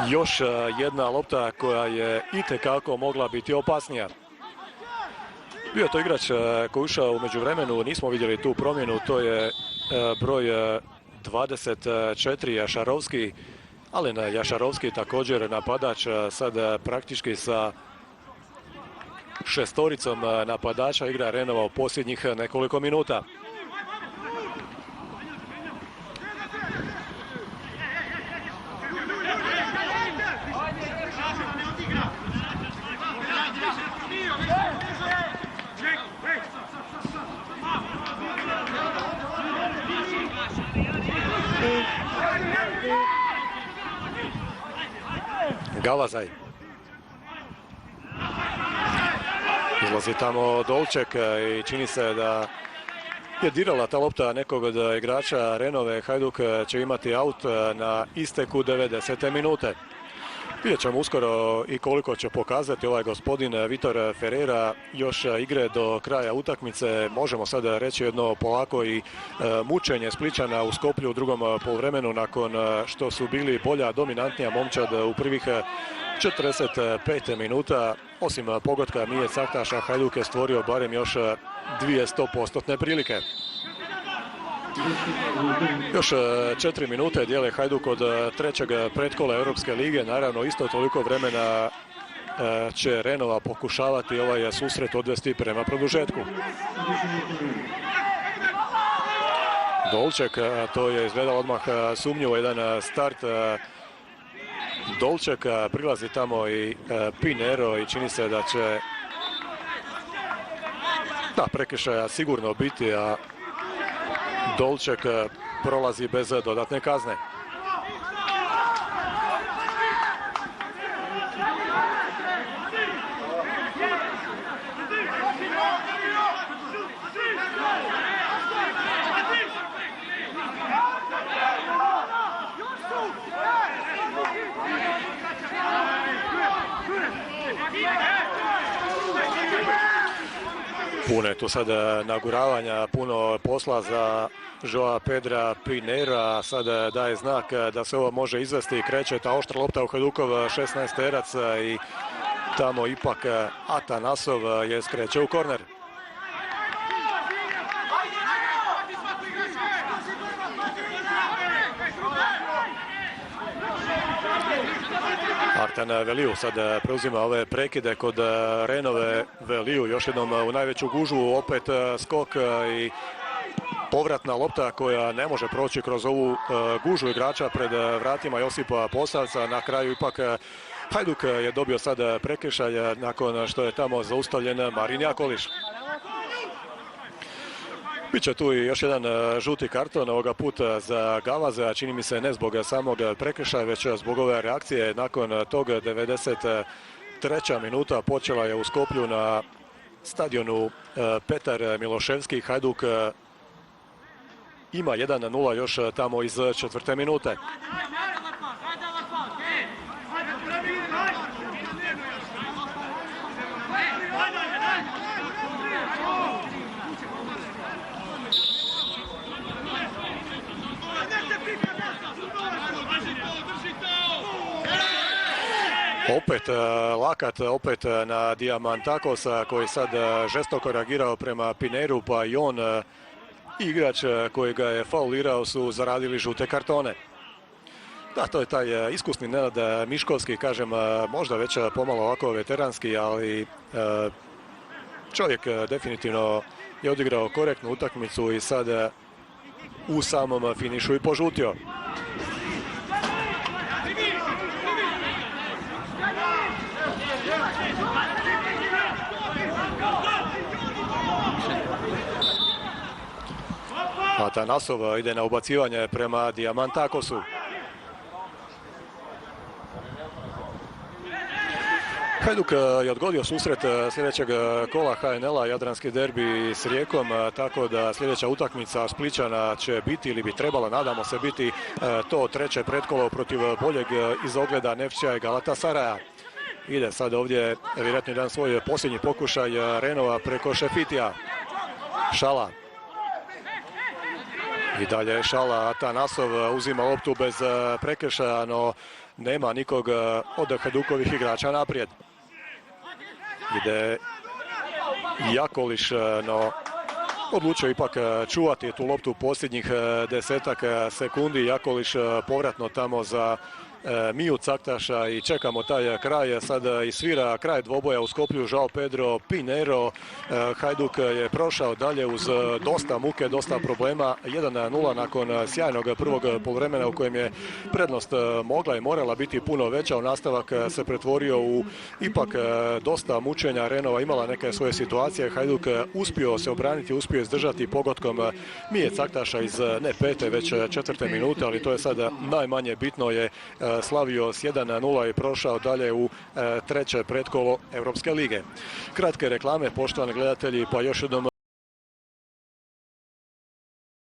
još jedna lopta koja je itekako mogla biti opasnija. Bio je to igrač koji ušao u međuvremenu, nismo vidjeli tu promjenu, to je broj 24 Jašarovski. Alen Jašarovski, također napadač, sad praktički sa šestoricom napadača igra Renova u posljednjih nekoliko minuta. Gavazaj. Izlazi tamo Dolček i čini se da je dirala ta lopta nekog od igrača Renove. Hajduk će imati aut na isteku 90. minute. Vidjet ćemo uskoro i koliko će pokazati ovaj gospodin Vitor Ferreira još igre do kraja utakmice. Možemo sada reći jedno polako i mučenje Splićana u Skoplju u drugom poluvremenu, nakon što su bili bolja, dominantnija Momčad u prvih 45 minuta. Osim pogotka Mije Caktaša, Hajduk je stvorio barem još 200% prilike. Još 4 minute dijele Hajduk od trećeg pretkola Europske lige. Naravno, isto toliko vremena će Renova pokušavati ovaj susret odvesti prema produžetku. Dolček, to je izgledalo odmah sumnjivo, jedan start. Dolček, prilazi tamo i Pinero i čini se da će prekršaja sigurno biti, a Dolček prolazi bez dodatne kazne. Puno je tu sada naguravanja, puno posla za Joa Pedra Pinera. Sada daje znak da se ovo može izvesti. Kreće ta oštra lopta u Hajdukov 16-terac i tamo ipak Atanasov je skreće u korner. Artan Veliju sad preuzima ove prekide kod Renove. Veliju još jednom u najveću gužvu, opet skok i povratna lopta koja ne može proći kroz ovu gužvu igrača pred vratima Josipa Posavca. Na kraju ipak Hajduk je dobio sad prekršaj nakon što je tamo zaustavljen Marin Jakolić. Biće tu i još jedan žuti karton, ovoga puta za Gavaza, čini mi se ne zbog samog prekršaja, već zbog ove reakcije. Nakon tog 93. minuta počela je u Skoplju na stadionu Petar Miloševski. Hajduk ima 1:0 još tamo iz 4. minute. Opet lakat, opet na Diamantakosa koji sad žestoko reagirao prema Pineru, pa i on igrač koji ga je faulirao su zaradili žute kartone. Da, to je taj iskusni Nenad Miškovski, kažem, možda već pomalo ovako veteranski, ali čovjek definitivno je odigrao korektnu utakmicu i sad u samom finišu i požutio. Atanasov ide na ubacivanje prema Diamantakosu. Hajduk je odgodio susret sljedećeg kola HNL-a, Jadranski derbi s Rijekom, tako da sljedeća utakmica Splićana će biti, ili bi trebala, nadamo se, biti to treće pretkolo protiv boljeg iz ogleda Nefća i Galatasaraja. Ide sad ovdje vjerojatno jedan svoj posljednji pokušaj Renova preko Šefitija. Šala. I dalje Šala, Atanasov uzima loptu bez prekršaja, no nema nikog od Hajdukovih igrača naprijed. Ide Jakolić, no odlučio ipak čuvati tu loptu posljednjih 10 sekundi. Jakolić povratno tamo za Miju Caktaša i čekamo taj kraj. Sada i svira kraj dvoboja u Skoplju Joao Pedro Pinero. Hajduk je prošao dalje uz dosta muke, dosta problema. 1:0 nakon sjajnog prvog poluvremena u kojem je prednost mogla i morala biti puno veća. U nastavak se pretvorio u ipak dosta mučenja. Renova imala neke svoje situacije. Hajduk uspio se obraniti, uspio izdržati pogotkom Mije Caktaša iz ne 5. već 4. minute, ali to je sada najmanje bitno. Je slavio s 1:0 i prošao dalje u treće pretkolo Europske lige. Kratke reklame, poštovani gledatelji, pa još jednom